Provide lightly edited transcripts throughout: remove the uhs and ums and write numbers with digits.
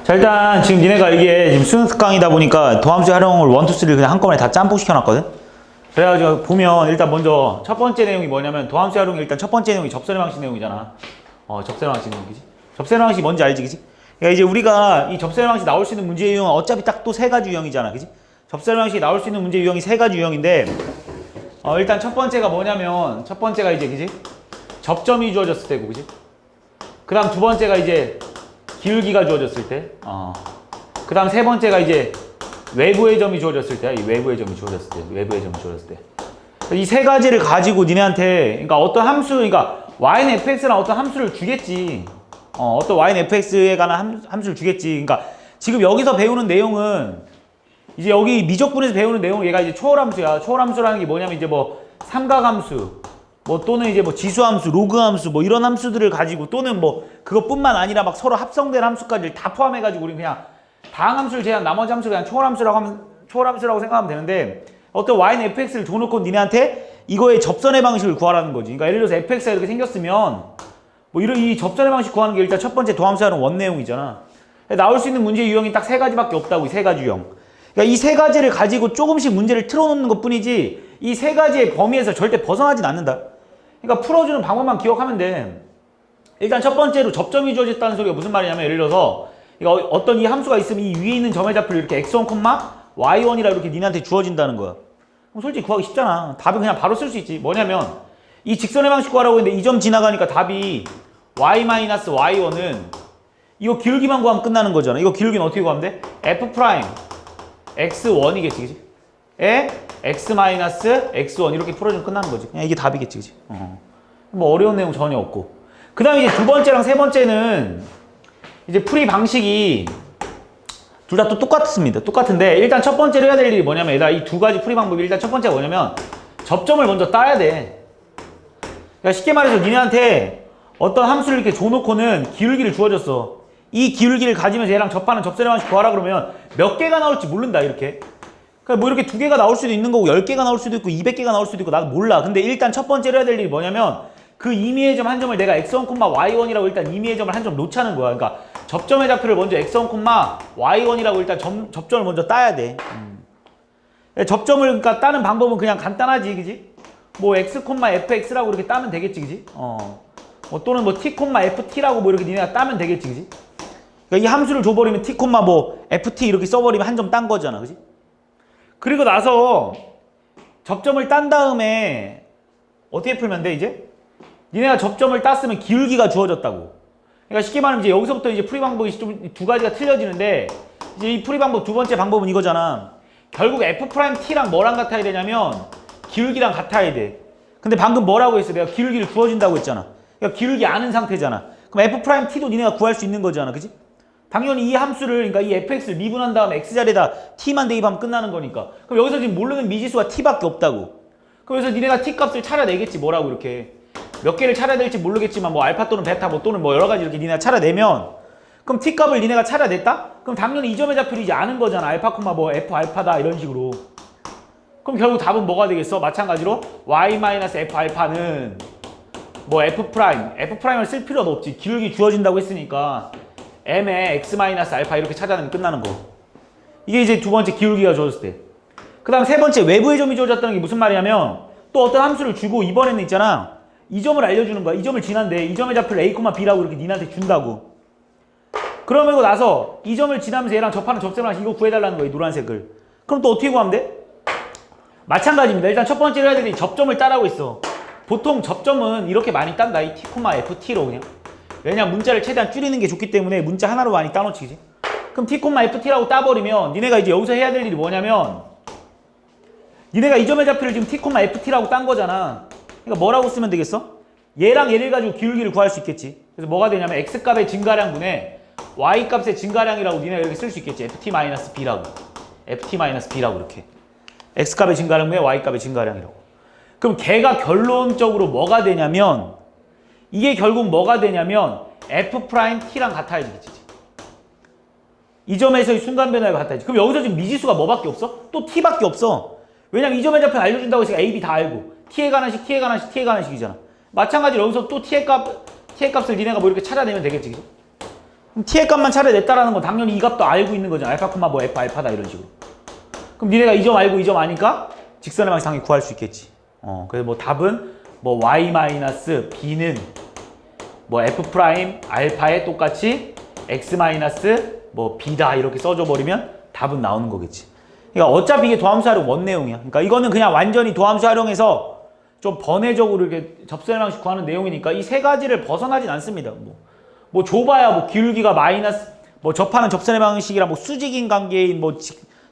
자, 일단 지금 니네가 이게 지금 수능 특강이다 보니까 도함수 활용을 1, 2, 3를 그냥 한꺼번에 다 짬뽕 시켜놨거든? 그래가지고 보면 일단 먼저 첫 번째 내용이 뭐냐면 도함수 활용이 일단 첫 번째 내용이 접선의 방식 내용이잖아. 접선의 방식 내용이지. 접선의 방식이 뭔지 알지, 그지? 그러니까 이제 우리가 이 접선의 방식 나올 수 있는 문제 유형은 어차피 딱 또 세 가지 유형이잖아, 그지? 접선의 방식이 나올 수 있는 문제 유형이 세 가지 유형인데, 일단 첫 번째가 뭐냐면, 첫 번째가 이제, 그지? 접점이 주어졌을 때고, 그지? 그 다음 두 번째가 이제 기울기가 주어졌을 때, 그 다음 세 번째가 이제 외부의 점이 주어졌을 때, 이 외부의 점이 주어졌을 때, 외부의 점이 주어졌을 때. 이 세 가지를 가지고 니네한테, 그러니까 어떤 함수, 그러니까 y는 fx랑 어떤 함수를 주겠지. 어떤 y는 fx에 관한 함수를 주겠지. 그러니까 지금 여기서 배우는 내용은 이제 여기 미적분에서 배우는 내용은 얘가 이제 초월함수야. 초월함수라는 게 뭐냐면 이제 뭐 삼각함수, 뭐 또는 이제 뭐 지수함수, 로그함수, 뭐 이런 함수들을 가지고 또는 뭐 그것뿐만 아니라 막 서로 합성된 함수까지 다 포함해가지고 우리 그냥 다항함수를 제한 나머지 함수를 그냥 초월함수라고 생각하면 되는데 어떤 y는 fx를 줘놓고 니네한테 이거의 접선의 방식을 구하라는 거지. 그러니까 예를 들어서 fx가 이렇게 생겼으면 뭐 이런 이 접선의 방식 구하는 게 일단 첫 번째 도함수 하는 원 내용이잖아. 나올 수 있는 문제 유형이 딱 세 가지밖에 없다고, 이 세 가지 유형. 그러니까 이 세 가지를 가지고 조금씩 문제를 틀어놓는 것 뿐이지 이 세 가지의 범위에서 절대 벗어나진 않는다. 그러니까 풀어주는 방법만 기억하면 돼. 일단 첫 번째로 접점이 주어졌다는 소리가 무슨 말이냐면 예를 들어서 어떤 이 함수가 있으면 이 위에 있는 점의 좌표를 이렇게 x1, y1이라 이렇게 니네한테 주어진다는 거야. 그럼 솔직히 구하기 쉽잖아. 답은 그냥 바로 쓸 수 있지. 뭐냐면 이 직선의 방식 구하라고 했는데 이 점 지나가니까 답이 y-y1은 이거 기울기만 구하면 끝나는 거잖아. 이거 기울기는 어떻게 구하면 돼? f' x1이겠지, 그지? 에 x-x1 이렇게 풀어주면 끝나는 거지. 그냥 이게 답이겠지, 그지? 뭐 어려운 내용 전혀 없고. 그 다음에 이제 두 번째랑 세 번째는 이제 풀이 방식이 둘 다 또 똑같습니다. 똑같은데 일단 첫 번째로 해야 될 일이 뭐냐면 얘들아 이 두 가지 풀이 방법이 일단 첫 번째가 뭐냐면 접점을 먼저 따야 돼. 그러니까 쉽게 말해서 니네한테 어떤 함수를 이렇게 줘놓고는 기울기를 주어졌어. 이 기울기를 가지면서 얘랑 접하는 접선의 방식 구하라 그러면 몇 개가 나올지 모른다, 이렇게. 그러니까 뭐 이렇게 두 개가 나올 수도 있는 거고 10개가 나올 수도 있고 200개가 나올 수도 있고 나도 몰라. 근데 일단 첫 번째로 해야 될 일이 뭐냐면 그 임의의 점 한 점을 내가 x1, y1이라고 일단 임의의 점을 한 점 놓자는 거야. 그러니까 접점의 좌표를 먼저 x1, y1이라고 일단 접점을 먼저 따야 돼. 접점을 그러니까 따는 방법은 그냥 간단하지, 그지? 뭐 x, fx라고 이렇게 따면 되겠지, 그지? 뭐 또는 뭐 t, ft라고 뭐 이렇게 니네가 따면 되겠지, 그지? 그러니까 이 함수를 줘버리면 t, 뭐 ft 이렇게 써버리면 한 점 딴 거잖아, 그지? 그리고 나서 접점을 딴 다음에 어떻게 풀면 돼, 이제? 니네가 접점을 땄으면 기울기가 주어졌다고. 그러니까 쉽게 말하면 이제 여기서부터 이제 풀이 방법이 좀 두 가지가 틀려지는데 이제 이 풀이 방법 두 번째 방법은 이거잖아. 결국 f't랑 뭐랑 같아야 되냐면 기울기랑 같아야 돼. 근데 방금 뭐라고 했어? 내가 기울기를 주어진다고 했잖아. 그러니까 기울기 아는 상태잖아. 그럼 f't도 니네가 구할 수 있는 거잖아, 그지? 당연히 이 함수를, 그러니까 이 fx를 미분한 다음에 x자리에다 t만 대입하면 끝나는 거니까. 그럼 여기서 지금 모르는 미지수가 t밖에 없다고. 그래서 니네가 t 값을 찾아내겠지, 뭐라고 이렇게. 몇 개를 찾아야 될지 모르겠지만 뭐 알파 또는 베타 뭐 또는 뭐 여러 가지 이렇게 니네가 찾아내면 그럼 t 값을 니네가 찾아냈다? 그럼 당연히 이 점의 좌표를 이제 아는 거잖아. 알파, 뭐 f 알파다 이런 식으로. 그럼 결국 답은 뭐가 되겠어? 마찬가지로 y-f 알파는 뭐 f'을 쓸 필요도 없지. 기울기 주어진다고 했으니까 m의 x-알파 이렇게 찾아내면 끝나는 거. 이게 이제 두 번째 기울기가 주어졌을 때. 그 다음 세 번째 외부의 점이 주어졌다는 게 무슨 말이냐면 또 어떤 함수를 주고 이번에는 있잖아. 이 점을 알려주는 거야. 이 점을 지난데 이 점의 좌표를 a, b라고 이렇게 니한테 준다고. 그러고 나서 이 점을 지나면서 얘랑 접하는 접선을 이거 구해달라는 거야. 이 노란색을. 그럼 또 어떻게 구하면 돼? 마찬가지입니다. 일단 첫 번째로 해야 될 일이 접점을 따라고 있어. 보통 접점은 이렇게 많이 딴다. 이 t, ft로 그냥. 왜냐면 문자를 최대한 줄이는 게 좋기 때문에 문자 하나로 많이 따놓지, 그지? 그럼 t, ft라고 따버리면 니네가 이제 여기서 해야 될 일이 뭐냐면 니네가 이 점의 좌표를 지금 t, ft라고 딴 거잖아. 그러니까 뭐라고 쓰면 되겠어? 얘랑 얘를 가지고 기울기를 구할 수 있겠지. 그래서 뭐가 되냐면 x값의 증가량분에 y값의 증가량이라고 니네가 이렇게 쓸 수 있겠지. ft-b라고. ft-b라고 이렇게. x값의 증가량분에 y값의 증가량이라고. 그럼 걔가 결론적으로 뭐가 되냐면 이게 결국 뭐가 되냐면 f't랑 같아야 되겠지. 이 점에서의 순간 변화가 같아야지. 그럼 여기서 지금 미지수가 뭐밖에 없어? 또 t밖에 없어. 왜냐면 이 점의 좌표 알려준다고 했으니까 a, b 다 알고 t에 관한 식, t에 관한 식, t에 관한 식이잖아. 마찬가지로 여기서 또 t의 값을 니네가 뭐 이렇게 찾아내면 되겠지, 그죠? 그럼 t의 값만 차려냈다라는 건 당연히 이 값도 알고 있는 거잖아. 알파, 뭐 f 알파다 이런 식으로. 그럼 니네가 이 점 알고 이 점 아니까 직선의 방식 당연히 구할 수 있겠지. 그래서 뭐 답은 뭐 y-b는 뭐 f 프라임 알파에 똑같이 x 마이너스 뭐 b다 이렇게 써줘 버리면 답은 나오는 거겠지. 그러니까 어차피 이게 도함수 활용 원 내용이야. 그러니까 이거는 그냥 완전히 도함수 활용해서 좀 번외적으로 이렇게 접선의 방식 구하는 내용이니까 이 세 가지를 벗어나진 않습니다. 뭐 좁아야 뭐 기울기가 마이너스 뭐 접하는 접선의 방식이랑 뭐 수직인 관계인 뭐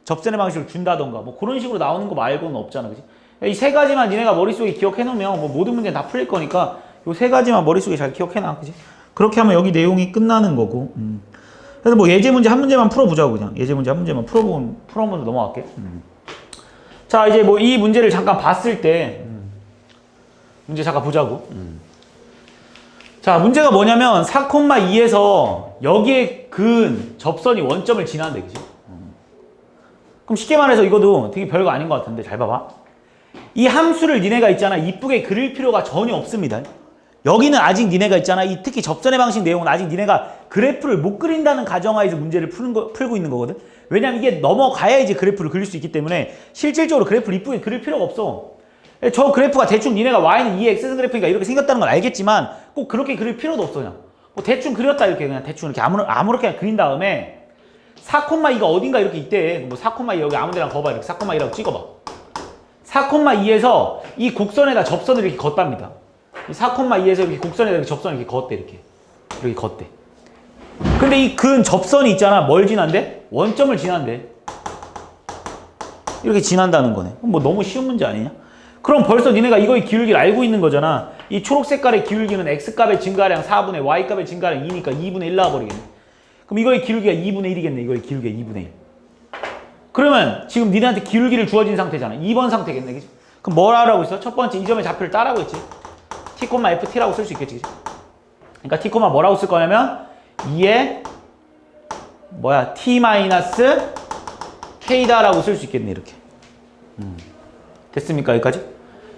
접선의 방식을 준다던가 뭐 그런 식으로 나오는 거 말고는 없잖아, 그지? 이 세 가지만 니네가 머릿속에 기억해 놓으면 뭐 모든 문제는 다 풀릴 거니까 요 세 가지만 머릿속에 잘 기억해 놔, 그지? 그렇게 하면 여기 내용이 끝나는 거고. 그래서 뭐 예제 문제 한 문제만 풀어보자고. 그냥 예제 문제 한 문제만 풀어보면 넘어갈게. 자, 이제 뭐 이 문제를 잠깐 봤을 때 문제 잠깐 보자고. 자, 문제가 뭐냐면 4,2에서 여기에 그은 접선이 원점을 지나는데, 그지? 그럼 쉽게 말해서 이것도 되게 별거 아닌 것 같은데 잘 봐봐. 이 함수를 니네가 있잖아, 이쁘게 그릴 필요가 전혀 없습니다. 여기는 아직 니네가 있잖아, 이 특히 접선의 방식 내용은 아직 니네가 그래프를 못 그린다는 가정하에서 문제를 풀고 있는 거거든. 왜냐면 이게 넘어가야 이제 그래프를 그릴 수 있기 때문에 실질적으로 그래프를 이쁘게 그릴 필요가 없어. 저 그래프가 대충 니네가 y는 2의 x승 그래프니까 이렇게 생겼다는 건 알겠지만 꼭 그렇게 그릴 필요도 없어. 그냥 뭐 대충 그렸다 이렇게 그냥 대충 이렇게 아무렇게 그린 다음에 4,2가 어딘가 이렇게 있대. 뭐 4,2 여기 아무 데나 거봐. 이렇게 4,2라고 찍어봐. 4,2에서 이 곡선에다 접선을 이렇게 걷답니다. 4,2에서 이렇게 곡선에다 이렇게 접선을 이렇게 걷대. 이렇게 걷대. 근데 이 근 접선이 있잖아. 뭘 지난대? 원점을 지난대. 이렇게 지난다는 거네. 뭐 너무 쉬운 문제 아니냐? 그럼 벌써 니네가 이거의 기울기를 알고 있는 거잖아. 이 초록 색깔의 기울기는 x값의 증가량 4분의 y값의 증가량 2니까 2분의 1 나와버리겠네. 그럼 이거의 기울기가 2분의 1이겠네. 이거의 기울기가 2분의 1. 그러면 지금 니네한테 기울기를 주어진 상태잖아. 2번 상태겠네. 그치? 그럼 뭘 하라고 있어? 첫 번째 이 점의 좌표를 따라고 했지. t,ft라고 쓸 수 있겠지. 그치? 그러니까 t, 뭐라고 쓸 거냐면 2에 뭐야 t-k다라고 쓸 수 있겠네. 이렇게. 됐습니까? 여기까지?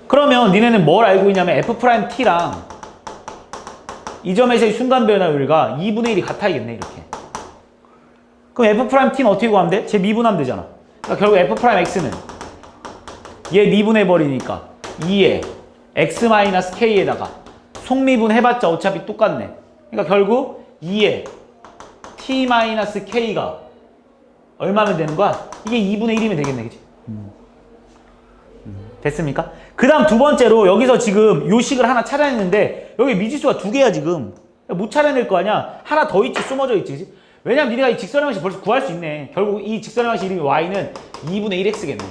그러면 니네는 뭘 알고 있냐면 f't랑 이 점에서의 순간 변화율과 2분의 1이 같아야겠네. 이렇게. 그럼 f't는 어떻게 구하면 돼? 제 미분하면 되잖아. 그러니까 결국 f'x는 얘 미분해버리니까 2에 x-k에다가 속미분 해봤자 어차피 똑같네. 그러니까 결국 2에 t-k가 얼마면 되는 거야? 이게 2분의 1이면 되겠네. 그치? 됐습니까? 그 다음 두 번째로 여기서 지금 요식을 하나 차려냈는데 여기 미지수가 두 개야 지금. 못 차려낼 거 아니야? 하나 더 있지, 숨어져 있지. 그치? 왜냐면 니네가 이 직선의 방식 벌써 구할 수 있네. 결국 이 직선의 방식 이름이 y는 2분의 1x겠네.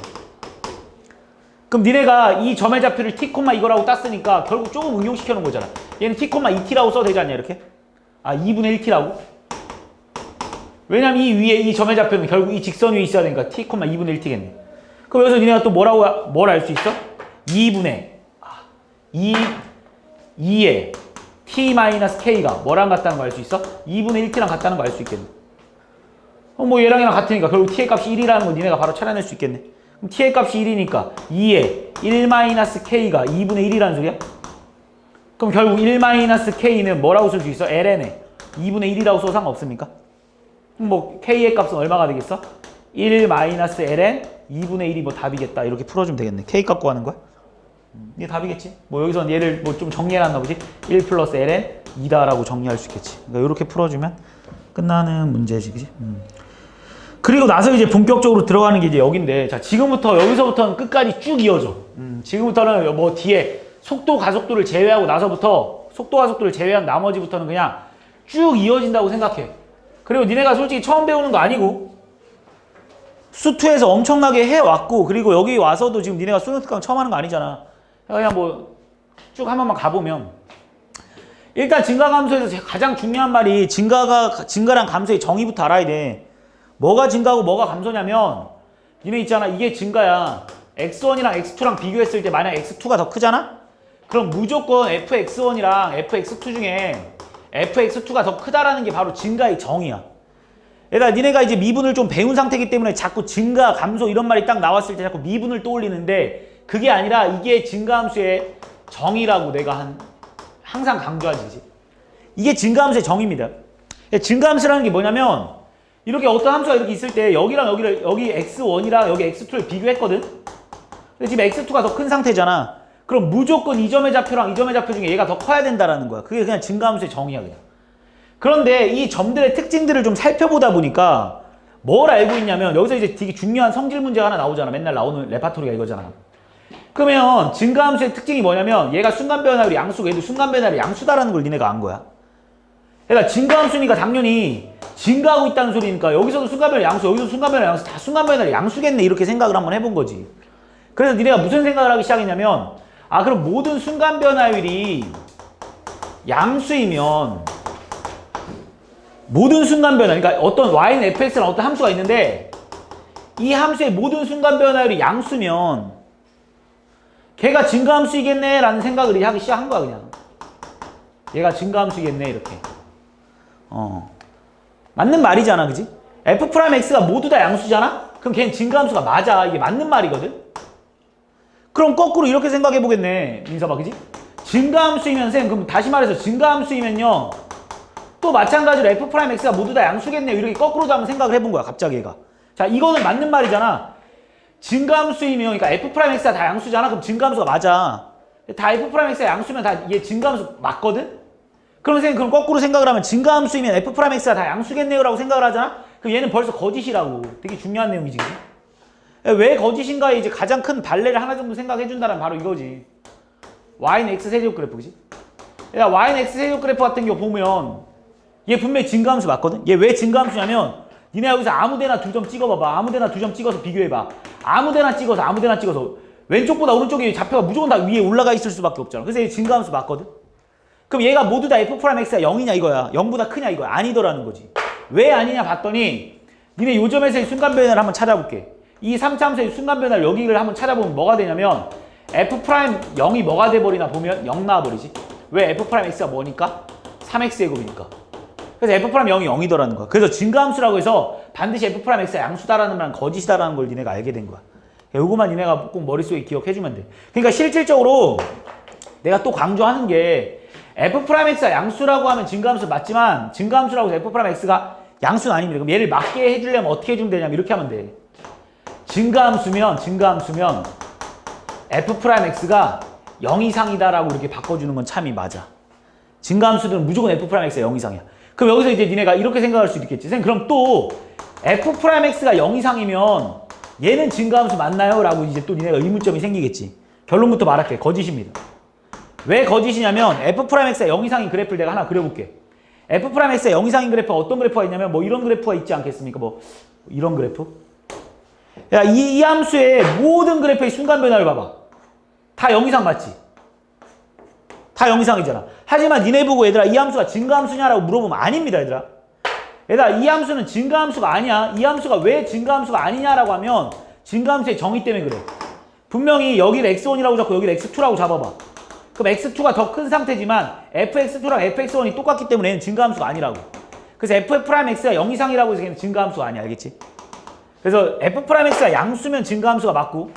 그럼 니네가 이 점의 좌표를 t, 이거라고 땄으니까 결국 조금 응용시켜 놓은 거잖아. 얘는 t, 2t라고 써도 되지 않냐 이렇게? 아 2분의 1t라고? 왜냐면 이 위에 이 점의 좌표는 결국 이 직선 위에 있어야 되니까 t, 2분의 1t겠네. 그럼 여기서 니네가 또 뭘 알 수 있어? 2분의 2에 t-k가 뭐랑 같다는 거 알 수 있어? 2분의 1t랑 같다는 거 알 수 있겠네. 뭐 얘랑 같으니까 결국 t의 값이 1이라는 거 니네가 바로 찾아낼 수 있겠네. 그럼 t의 값이 1이니까 2에 1-k가 2분의 1이라는 소리야? 그럼 결국 1-k는 뭐라고 쓸 수 있어? ln에 2분의 1이라고 써도 상관없습니까? 그럼 뭐 k의 값은 얼마가 되겠어? 1-ln 2분의 1이 뭐 답이겠다. 이렇게 풀어주면 되겠네. k 값 구하는 거야? 이게 답이겠지? 뭐 여기서 얘를 뭐 좀 정리해놨나 보지? 1 플러스 ln 2다라고 정리할 수 있겠지. 그러니까 이렇게 풀어주면 끝나는 문제지, 그지? 그리고 나서 이제 본격적으로 들어가는 게 이제 여긴데, 자, 지금부터, 여기서부터는 끝까지 쭉 이어져. 지금부터는 뭐 뒤에 속도, 가속도를 제외하고 나서부터, 속도, 가속도를 제외한 나머지부터는 그냥 쭉 이어진다고 생각해. 그리고 니네가 솔직히 처음 배우는 거 아니고, 수2에서 엄청나게 해왔고, 그리고 여기 와서도 지금 니네가 수능 특강 처음 하는 거 아니잖아. 그냥 뭐, 쭉 한 번만 가보면. 일단 증가감소에서 가장 중요한 말이 증가랑 감소의 정의부터 알아야 돼. 뭐가 증가하고 뭐가 감소냐면 니네 있잖아, 이게 증가야. x1이랑 x2랑 비교했을 때 만약 x2가 더 크잖아? 그럼 무조건 fx1이랑 fx2 중에 fx2가 더 크다라는 게 바로 증가의 정의야. 그러니까 니네가 이제 미분을 좀 배운 상태이기 때문에 자꾸 증가, 감소 이런 말이 딱 나왔을 때 자꾸 미분을 떠올리는데 그게 아니라 이게 증가함수의 정의라고 내가 항상 강조하지. 이게 증가함수의 정의입니다. 증가함수라는 게 뭐냐면 이렇게 어떤 함수가 이렇게 있을 때 여기랑 여기 x1이랑 여기 x2를 비교했거든. 근데 지금 x2가 더 큰 상태잖아. 그럼 무조건 이 점의 좌표랑 이 점의 좌표 중에 얘가 더 커야 된다라는 거야. 그게 그냥 증가함수의 정의야 그냥. 그런데 이 점들의 특징들을 좀 살펴보다 보니까 뭘 알고 있냐면 여기서 이제 되게 중요한 성질 문제가 하나 나오잖아. 맨날 나오는 레파토리가 이거잖아. 그러면 증가함수의 특징이 뭐냐면 얘가 순간 변화율이 양수고 얘도 순간 변화율이 양수다라는 걸 니네가 안 거야. 그러니까 증가함수니까 당연히 증가하고 있다는 소리니까 여기서도 순간 변화율 양수, 여기서도 순간 변화율 양수, 다 순간 변화율 양수겠네 이렇게 생각을 한번 해본 거지. 그래서 니네가 무슨 생각을 하기 시작했냐면 아 그럼 모든 순간 변화율이 양수이면 모든 순간 변화, 그러니까 어떤 y는 fx라는 어떤 함수가 있는데 이 함수의 모든 순간 변화율이 양수면 걔가 증가함수이겠네 라는 생각을 하기 시작한 거야 그냥. 얘가 증가함수이겠네 이렇게. 맞는 말이잖아 그지? f'x가 모두 다 양수잖아? 그럼 걔는 증가함수가 맞아. 이게 맞는 말이거든? 그럼 거꾸로 이렇게 생각해 보겠네 민서봐 그지? 증가함수이면 쌤 그럼 다시 말해서 증가함수이면요 또 마찬가지로 f'x가 모두 다 양수겠네요. 이렇게 거꾸로도 한번 생각을 해본 거야 갑자기 얘가. 자 이거는 맞는 말이잖아. 증가함수이면 그러니까 f'x가 다 양수잖아. 그럼 증가함수가 맞아. 다 f'x가 양수면 다 이게 증가함수 맞거든? 그럼 선생님 그럼 거꾸로 생각을 하면 증가함수이면 f'x가 다 양수겠네요 라고 생각을 하잖아? 그럼 얘는 벌써 거짓이라고. 되게 중요한 내용이지. 왜 거짓인가에 이제 가장 큰 발레를 하나 정도 생각해 준다는 바로 이거지. y는 x 세제곱 그래프 그지? 야 y는 x 세제곱 그래프 같은 경우 보면 얘 분명히 증가함수 맞거든? 얘 왜 증가함수냐면 니네 여기서 아무데나 두 점 찍어봐봐. 아무데나 두 점 찍어서 비교해봐. 아무데나 찍어서 왼쪽보다 오른쪽에 좌표가 무조건 다 위에 올라가 있을 수밖에 없잖아. 그래서 얘 증가함수 맞거든? 그럼 얘가 모두 다 f'x가 0이냐 이거야. 0보다 크냐 이거야. 아니더라는 거지. 왜 아니냐 봤더니 니네 요 점에서의 순간 변화를 한번 찾아볼게. 이 3차 함수의 순간 변화를 여기를 한번 찾아보면 뭐가 되냐면 f'0이 뭐가 돼버리나 보면 0 나와버리지. 왜 f'x가 뭐니까? 3x제곱이니까. 그래서 f'0이 0이더라는 거야. 그래서 증가함수라고 해서 반드시 f'x가 양수다라는 말은 거짓이다라는 걸 니네가 알게 된 거야. 요거만 니네가 꼭 머릿속에 기억해주면 돼. 그러니까 실질적으로 내가 또 강조하는 게 f'x가 양수라고 하면 증가함수 맞지만 증가함수라고 해서 f'x가 양수는 아닙니다. 그럼 얘를 맞게 해주려면 어떻게 해주면 되냐면 이렇게 하면 돼. 증가함수면 f'x가 0 이상이다라고 이렇게 바꿔주는 건 참이 맞아. 증가함수들은 무조건 f'x가 0 이상이야. 그럼 여기서 이제 니네가 이렇게 생각할 수도 있겠지. 선생님 그럼 또 f'x가 0 이상이면 얘는 증가함수 맞나요? 라고 이제 또 니네가 의문점이 생기겠지. 결론부터 말할게. 거짓입니다. 왜 거짓이냐면 f'x가 0 이상인 그래프를 내가 하나 그려볼게. f'x가 0 이상인 그래프가 어떤 그래프가 있냐면 뭐 이런 그래프가 있지 않겠습니까? 뭐 이런 그래프? 야, 이 함수의 모든 그래프의 순간 변화를 봐봐. 다 0 이상 맞지? 다 0 이상이잖아. 하지만 니네 보고 얘들아 이 함수가 증가함수냐라고 물어보면 아닙니다 얘들아. 얘들아 이 함수는 증가함수가 아니야. 이 함수가 왜 증가함수가 아니냐라고 하면 증가함수의 정의 때문에 그래. 분명히 여기를 x1이라고 잡고 여기를 x2라고 잡아봐. 그럼 x2가 더 큰 상태지만 fx2랑 fx1이 똑같기 때문에 얘는 증가함수가 아니라고. 그래서 f'x가 0 이상이라고 해서 걔는 증가함수가 아니야. 알겠지? 그래서 f'x가 양수면 증가함수가 맞고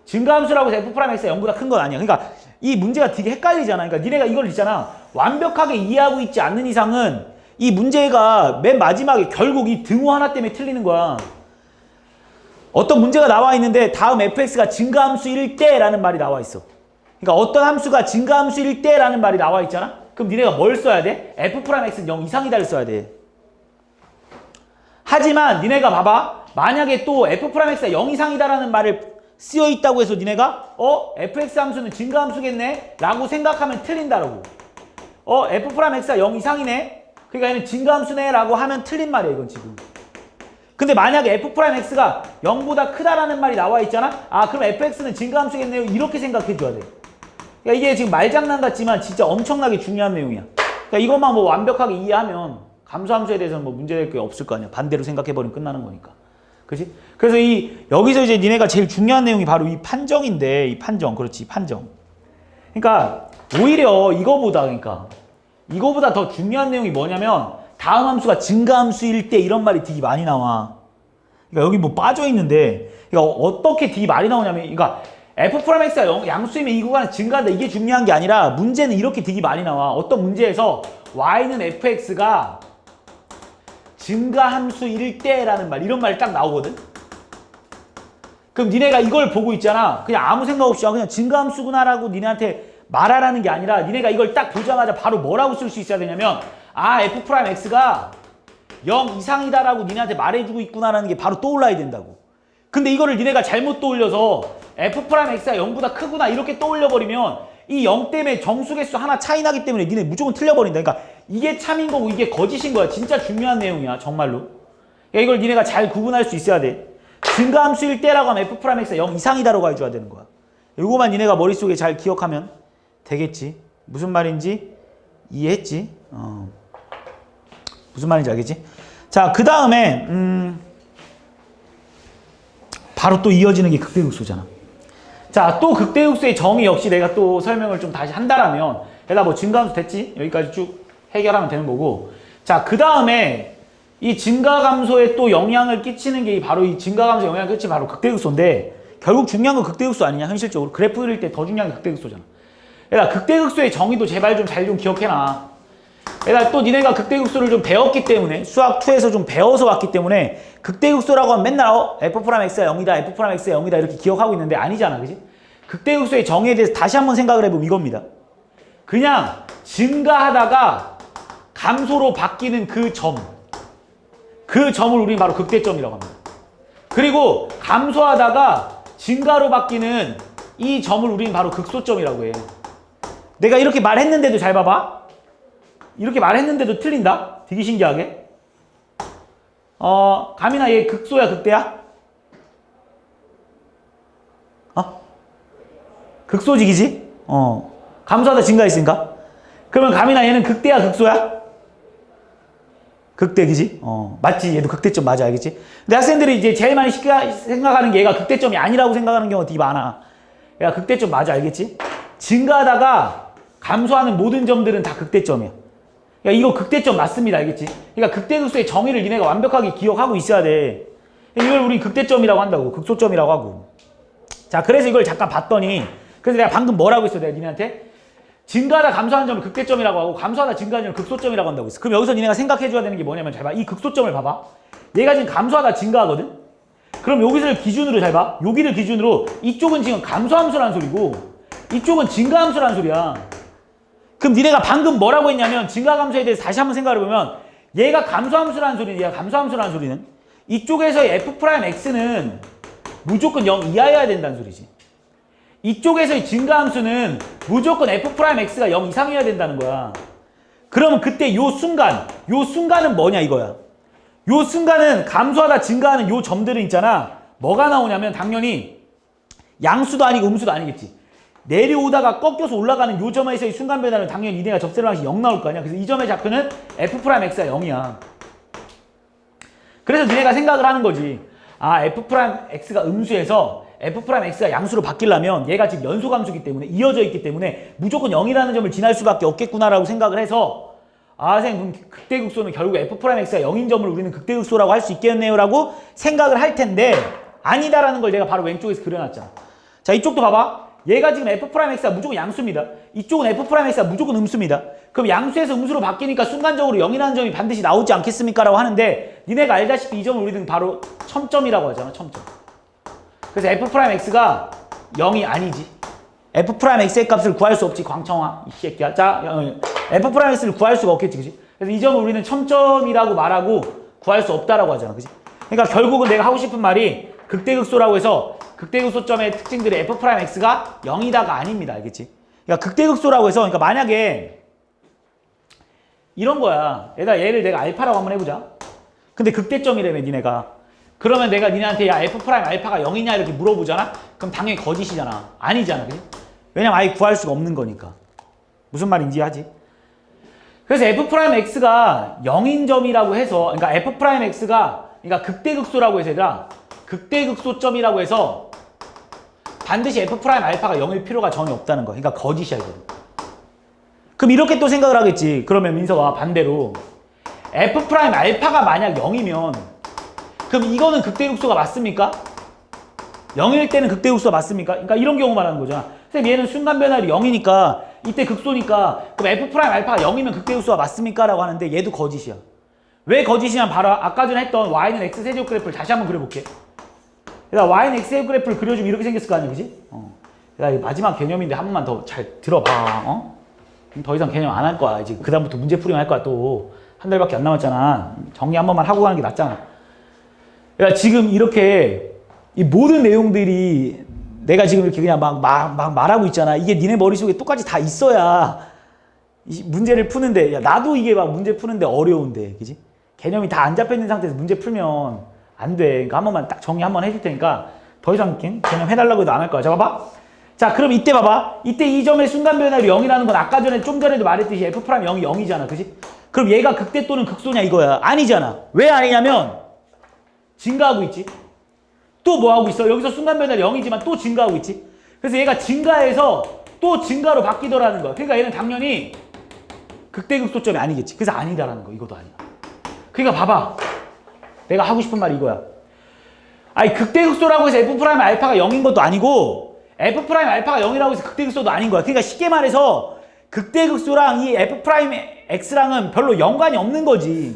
증가함수라고 해서 f'x가 0보다 큰 건 아니야. 그러니까 이 문제가 되게 헷갈리잖아. 그러니까 니네가 이걸 있잖아. 완벽하게 이해하고 있지 않는 이상은 이 문제가 맨 마지막에 결국 이 등호 하나 때문에 틀리는 거야. 어떤 문제가 나와 있는데 다음 fx가 증가함수일 때라는 말이 나와 있어. 그러니까 어떤 함수가 증가함수일 때라는 말이 나와 있잖아. 그럼 니네가 뭘 써야 돼? f'x는 0 이상이다를 써야 돼. 하지만 니네가 봐봐. 만약에 또 f'x가 0 이상이다라는 말을 쓰여 있다고 해서 니네가 fx 함수는 증가함수겠네 라고 생각하면 틀린다라고. f'x가 0 이상이네. 그러니까 얘는 증가함수네 라고 하면 틀린 말이야 이건 지금. 근데 만약에 f'x가 0보다 크다라는 말이 나와 있잖아. 아 그럼 fx는 증가함수겠네요. 이렇게 생각해 줘야 돼. 그러니까 이게 지금 말장난 같지만 진짜 엄청나게 중요한 내용이야. 그러니까 이것만 뭐 완벽하게 이해하면 감수함수에 대해서는 뭐 문제될 게 없을 거 아니야. 반대로 생각해버리면 끝나는 거니까. 그치? 그래서 여기서 이제 니네가 제일 중요한 내용이 바로 이 판정인데, 이 판정. 그렇지, 판정. 그러니까, 오히려 이거보다 더 중요한 내용이 뭐냐면, 다음 함수가 증가함수일 때 이런 말이 되게 많이 나와. 그러니까 여기 뭐 빠져있는데, 그러니까 어떻게 되게 많이 나오냐면, 그러니까, f'x가 양수이면 이 구간은 증가한다. 이게 중요한 게 아니라, 문제는 이렇게 되게 많이 나와. 어떤 문제에서, y는 fx가 증가함수일 때라는 말, 이런 말이 딱 나오거든. 그럼 니네가 이걸 보고 있잖아. 그냥 아무 생각 없이 그냥 증가함수구나라고 니네한테 말하라는 게 아니라 니네가 이걸 딱 보자마자 바로 뭐라고 쓸 수 있어야 되냐면 F'X가 0 이상이다라고 니네한테 말해주고 있구나라는 게 바로 떠올라야 된다고. 근데 이거를 니네가 잘못 떠올려서 F'X가 0보다 크구나 이렇게 떠올려버리면 이 0 때문에 정수개수 하나 차이 나기 때문에 니네 무조건 틀려버린다. 그러니까 이게 참인 거고 이게 거짓인 거야. 진짜 중요한 내용이야 정말로. 그러니까 이걸 니네가 잘 구분할 수 있어야 돼. 증가함수일 때라고 하면 F'X가 0 이상이다라고 해줘야 되는 거야. 이거만 니네가 머릿속에 잘 기억하면 되겠지. 무슨 말인지 이해했지? 무슨 말인지 알겠지? 자, 그 다음에 바로 또 이어지는 게 극대극소잖아. 자, 또 극대극소의 정의 역시 내가 또 설명을 좀 다시 한다라면 얘가 뭐 증가함수 됐지? 여기까지 쭉 해결하면 되는 거고. 자, 그 다음에 이 증가감소에 또 영향을 끼치는 게 바로 이 증가감소 영향을 끼치는 바로 극대극소인데 결국 중요한 건 극대극소 아니냐 현실적으로. 그래프 그릴 때 더 중요한 게 극대극소잖아. 얘가 극대극소의 정의도 제발 좀 잘 좀 기억해놔. 얘가 또 니네가 극대극소를 좀 배웠기 때문에 수학 2에서 좀 배워서 왔기 때문에 극대극소라고 하면 맨날 F'X가 0이다 F'X가 0이다 이렇게 기억하고 있는데 아니잖아. 그지? 극대극소의 정의에 대해서 다시 한번 생각을 해보면 이겁니다. 그냥 증가하다가 감소로 바뀌는 그 점을 우리는 바로 극대점이라고 합니다. 그리고 감소하다가 증가로 바뀌는 이 점을 우리는 바로 극소점이라고 해. 내가 이렇게 말했는데도 잘 봐봐. 이렇게 말했는데도 틀린다? 되게 신기하게. 가민아 얘 극소야 극대야? 극소직이지? 감소하다 증가했으니까. 그러면 가민아 얘는 극대야 극소야? 극대기지? 맞지? 얘도 극대점 맞아 알겠지? 근데 학생들이 이제 제일 많이 생각하는 게 얘가 극대점이 아니라고 생각하는 경우가 되게 많아. 얘가 극대점 맞아 알겠지? 증가하다가 감소하는 모든 점들은 다 극대점이야. 야, 이거 극대점 맞습니다. 알겠지? 그러니까 극대극소의 정의를 니네가 완벽하게 기억하고 있어야 돼. 이걸 우리 극대점이라고 한다고. 극소점이라고 하고. 자, 그래서 이걸 잠깐 봤더니 그래서 내가 방금 뭐라고 했어? 내가 니네한테 증가하다 감소하는 점을 극대점이라고 하고 감소하다 증가하는 점을 극소점이라고 한다고 했어. 그럼 여기서 니네가 생각해줘야 되는 게 뭐냐면 잘 봐. 이 극소점을 봐봐. 얘가 지금 감소하다 증가하거든? 그럼 여기를 기준으로 잘 봐. 여기를 기준으로 이쪽은 지금 감소함수라는 소리고 이쪽은 증가함수라는 소리야. 그럼 니네가 방금 뭐라고 했냐면 증가감소에 대해서 다시 한번 생각해보면 얘가 감소함수라는 소리는 얘가 감소함수라는 소리는 이쪽에서의 F'X는 무조건 0 이하여야 된다는 소리지. 이쪽에서의 증가함수는 무조건 F'X가 0 이상이어야 된다는 거야. 그러면 그때 요 순간은 뭐냐 이거야. 요 순간은 감소하다 증가하는 요 점들은 있잖아. 뭐가 나오냐면 당연히 양수도 아니고 음수도 아니겠지. 내려오다가 꺾여서 올라가는 요 점에서의 순간 변화는 당연히 니네가 접세로 방식 0 나올 거 아니야. 그래서 이 점의 좌표는 F'X가 0이야. 그래서 니네가 생각을 하는 거지. F'X가 음수에서 F'X가 양수로 바뀌려면 얘가 지금 연소감수이기 때문에 이어져 있기 때문에 무조건 0이라는 점을 지날 수밖에 없겠구나라고 생각을 해서 선생님 그럼 극대극소는 결국 F'X가 0인 점을 우리는 극대극소라고 할 수 있겠네요 라고 생각을 할 텐데 아니다라는 걸 내가 바로 왼쪽에서 그려놨잖아. 자, 이쪽도 봐봐. 얘가 지금 F'X가 무조건 양수입니다. 이쪽은 F'X가 무조건 음수입니다. 그럼 양수에서 음수로 바뀌니까 순간적으로 0이라는 점이 반드시 나오지 않겠습니까? 라고 하는데 니네가 알다시피 이 점을 우리는 바로 첨점이라고 하잖아. 첨점. 그래서 F'X가 0이 아니지. F'X의 값을 구할 수 없지. 광청아 이 새끼야. 자, F'X를 구할 수가 없겠지. 그치? 그래서 이 점을 우리는 첨점이라고 말하고 구할 수 없다라고 하잖아. 그치? 그러니까 결국은 내가 하고 싶은 말이 극대극소라고 해서 극대극소점의 특징들이 F'X가 0이다가 아닙니다. 알겠지? 그러니까 극대극소라고 해서 그러니까 만약에 이런 거야. 얘를 내가 알파라고 한번 해보자. 근데 극대점이라며 니네가. 그러면 내가 니네한테 야 F' 알파가 0이냐 이렇게 물어보잖아? 그럼 당연히 거짓이잖아. 아니잖아. 그치? 왜냐면 아예 구할 수가 없는 거니까. 무슨 말인지 하지? 그래서 F'X가 0인 점이라고 해서 그러니까 F'X가 그러니까 극대극소라고 해서 얘들아 극대극소점이라고 해서 반드시 F' 알파가 0일 필요가 전혀 없다는 거야. 그러니까 거짓이야 이거. 그럼 이렇게 또 생각을 하겠지. 그러면 민서가 반대로 F' 알파가 만약 0이면 그럼 이거는 극대극소가 맞습니까? 0일 때는 극대극소가 맞습니까? 그러니까 이런 경우 말하는 거잖아. 선생님 얘는 순간 변화율이 0이니까 이때 극소니까 그럼 F' 알파가 0이면 극대극소가 맞습니까? 라고 하는데 얘도 거짓이야. 왜 거짓이냐면 바로 아까 전에 했던 y는 x세제곱 그래프를 다시 한번 그려볼게. 그러니까 y는 x세제곱 그래프를 그려주면 이렇게 생겼을 거 아니야, 그지? 그러니까 마지막 개념인데 한 번만 더 잘 들어봐. 더 이상 개념 안 할 거야. 이제 그다음부터 문제 풀이만 할 거야. 또 한 달밖에 안 남았잖아. 정리 한 번만 하고 가는 게 낫잖아. 그러니까 지금 이렇게 이 모든 내용들이 내가 지금 이렇게 그냥 막 말하고 있잖아. 이게 니네 머릿속에 똑같이 다 있어야 이 문제를 푸는데, 야, 나도 이게 막 문제 푸는데 어려운데, 그지? 개념이 다 안 잡혀있는 상태에서 문제 풀면 안 돼. 그러니까 한 번만 딱 정리 한번 해줄 테니까 더 이상 개념 해달라고 해도 안 할 거야. 자, 봐봐. 자, 그럼 이때 봐봐. 이때 이 점의 순간 변화율이 0이라는 건 아까 전에 좀 전에도 말했듯이 F'0이 0이잖아. 그지? 그럼 얘가 극대 또는 극소냐 이거야. 아니잖아. 왜 아니냐면 증가하고 있지. 또 뭐 하고 있어? 여기서 순간 변화율이 0이지만 또 증가하고 있지. 그래서 얘가 증가해서 또 증가로 바뀌더라는 거야. 그러니까 얘는 당연히 극대극소점이 아니겠지. 그래서 아니다라는 거. 이것도 아니야. 그러니까 봐봐. 내가 하고 싶은 말이 이거야. 아니 극대극소라고 해서 F' 알파가 0인 것도 아니고 F' 알파가 0이라고 해서 극대극소도 아닌 거야. 그러니까 쉽게 말해서 극대극소랑 이 F' X랑은 별로 연관이 없는 거지.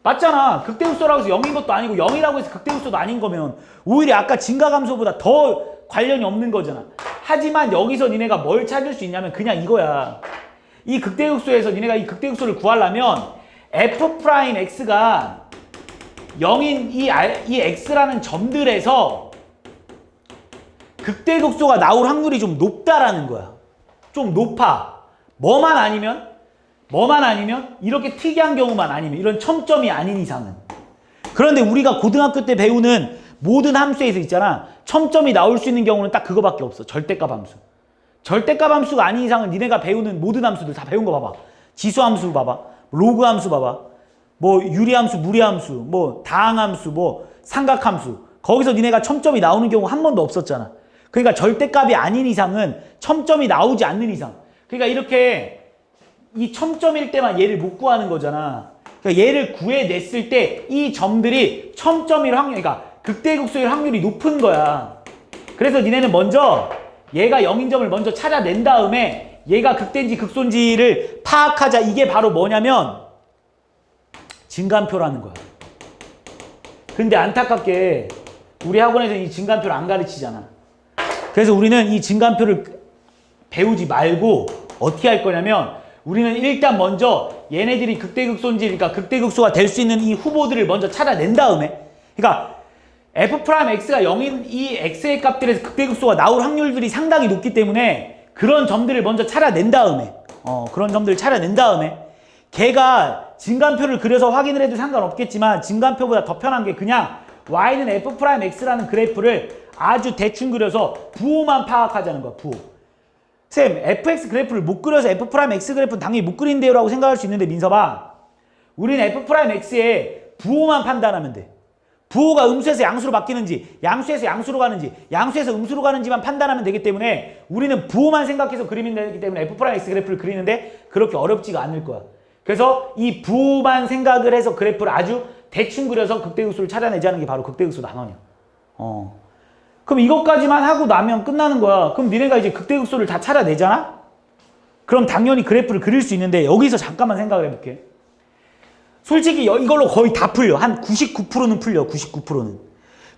맞잖아. 극대극소라고 해서 0인 것도 아니고 0이라고 해서 극대극소도 아닌 거면 오히려 아까 증가감소보다 더 관련이 없는 거잖아. 하지만 여기서 니네가 뭘 찾을 수 있냐면 그냥 이거야. 이 극대극소에서 니네가 이 극대극소를 구하려면 F'X가 0인 이 X라는 점들에서 극대극소가 나올 확률이 좀 높다라는 거야. 좀 높아. 뭐만 아니면 이렇게 특이한 경우만 아니면 이런 첨점이 아닌 이상은. 그런데 우리가 고등학교 때 배우는 모든 함수에서 있잖아. 첨점이 나올 수 있는 경우는 딱 그거밖에 없어. 절대값 함수. 절대값 함수가 아닌 이상은 니네가 배우는 모든 함수들 다 배운 거 봐봐. 지수함수 봐봐. 로그 함수 봐봐. 뭐 유리함수, 무리함수, 뭐 다항함수, 뭐 삼각함수. 거기서 니네가 첨점이 나오는 경우 한 번도 없었잖아. 그러니까 절대값이 아닌 이상은 첨점이 나오지 않는 이상. 그러니까 이렇게 이 첨점일 때만 얘를 못 구하는 거잖아. 그러니까 얘를 구해냈을 때 이 점들이 첨점일 확률, 그러니까 극대극소일 확률이 높은 거야. 그래서 니네는 먼저 얘가 0인 점을 먼저 찾아낸 다음에 얘가 극대인지 극소인지를 파악하자. 이게 바로 뭐냐면 증간표라는 거야. 근데 안타깝게 우리 학원에서는 이 증간표를 안 가르치잖아. 그래서 우리는 이 증간표를 배우지 말고 어떻게 할 거냐면 우리는 일단 먼저 얘네들이 극대극소인지, 그러니까 극대극소가 될 수 있는 이 후보들을 먼저 찾아낸 다음에, 그러니까 F'X가 0인 이 X의 값들에서 극대극소가 나올 확률들이 상당히 높기 때문에 그런 점들을 먼저 찾아낸 다음에 걔가 증간표를 그려서 확인을 해도 상관없겠지만 증간표보다 더 편한 게 그냥 Y는 F'X라는 그래프를 아주 대충 그려서 부호만 파악하자는 거야. 부호. 쌤, fx 그래프를 못 그려서 F'X 그래프는 당연히 못 그린대요 라고 생각할 수 있는데 민서봐, 우리는 F'X의 부호만 판단하면 돼. 부호가 음수에서 양수로 바뀌는지, 양수에서 양수로 가는지, 양수에서 음수로 가는지만 판단하면 되기 때문에 우리는 부호만 생각해서 그리면 되기 때문에 F'X 그래프를 그리는데 그렇게 어렵지가 않을 거야. 그래서 이 부호만 생각을 해서 그래프를 아주 대충 그려서 극대극소를 찾아내자는 게 바로 극대극소 단원이야. 그럼 이것까지만 하고 나면 끝나는 거야. 그럼 니네가 이제 극대극소를 다 찾아내잖아? 그럼 당연히 그래프를 그릴 수 있는데 여기서 잠깐만 생각을 해볼게. 솔직히 이걸로 거의 다 풀려. 한 99%는 풀려. 99%는.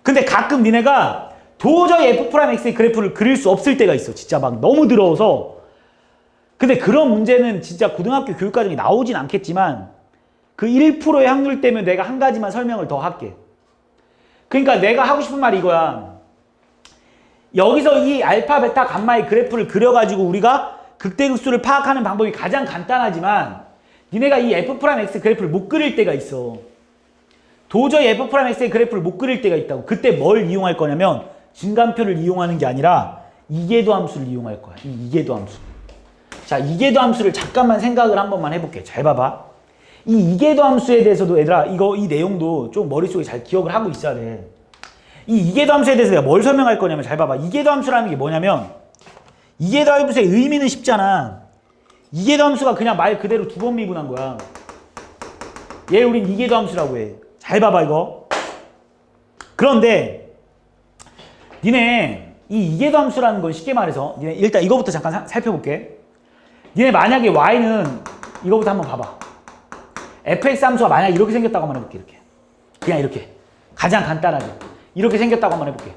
근데 가끔 니네가 도저히 F'X의 그래프를 그릴 수 없을 때가 있어. 진짜 막 너무 더러워서. 근데 그런 문제는 진짜 고등학교 교육과정에 나오진 않겠지만 그 1%의 확률 때문에 내가 한 가지만 설명을 더 할게. 그러니까 내가 하고 싶은 말이 이거야. 여기서 이 알파, 베타, 감마의 그래프를 그려가지고 우리가 극대극소를 파악하는 방법이 가장 간단하지만 니네가 이 F'X 그래프를 못 그릴 때가 있어. 도저히 F'X의 그래프를 못 그릴 때가 있다고. 그때 뭘 이용할 거냐면 증간표를 이용하는 게 아니라 이계도 함수를 이용할 거야. 이 이계도 함수. 자, 이계도 함수를 잠깐만 생각을 한 번만 해볼게. 잘 봐봐. 이 이계도 함수에 대해서도 얘들아 이 내용도 좀 머릿속에 잘 기억을 하고 있어야 돼. 이 이계도 함수에 대해서 내가 뭘 설명할 거냐면 잘 봐봐. 이계도 함수라는 게 뭐냐면 이계도 함수의 의미는 쉽잖아. 이계도 함수가 그냥 말 그대로 두 번 미분한 거야. 얘 우린 이계도 함수라고 해. 잘 봐봐 이거. 그런데 니네 이 이계도 함수라는 건 쉽게 말해서 니네 일단 이거부터 잠깐 살펴볼게. 니네 만약에 y는 이거부터 한번 봐봐. fx 함수가 만약 이렇게 생겼다고 한번 해볼게. 이렇게. 그냥 이렇게. 가장 간단하게. 이렇게 생겼다고 한번 해볼게.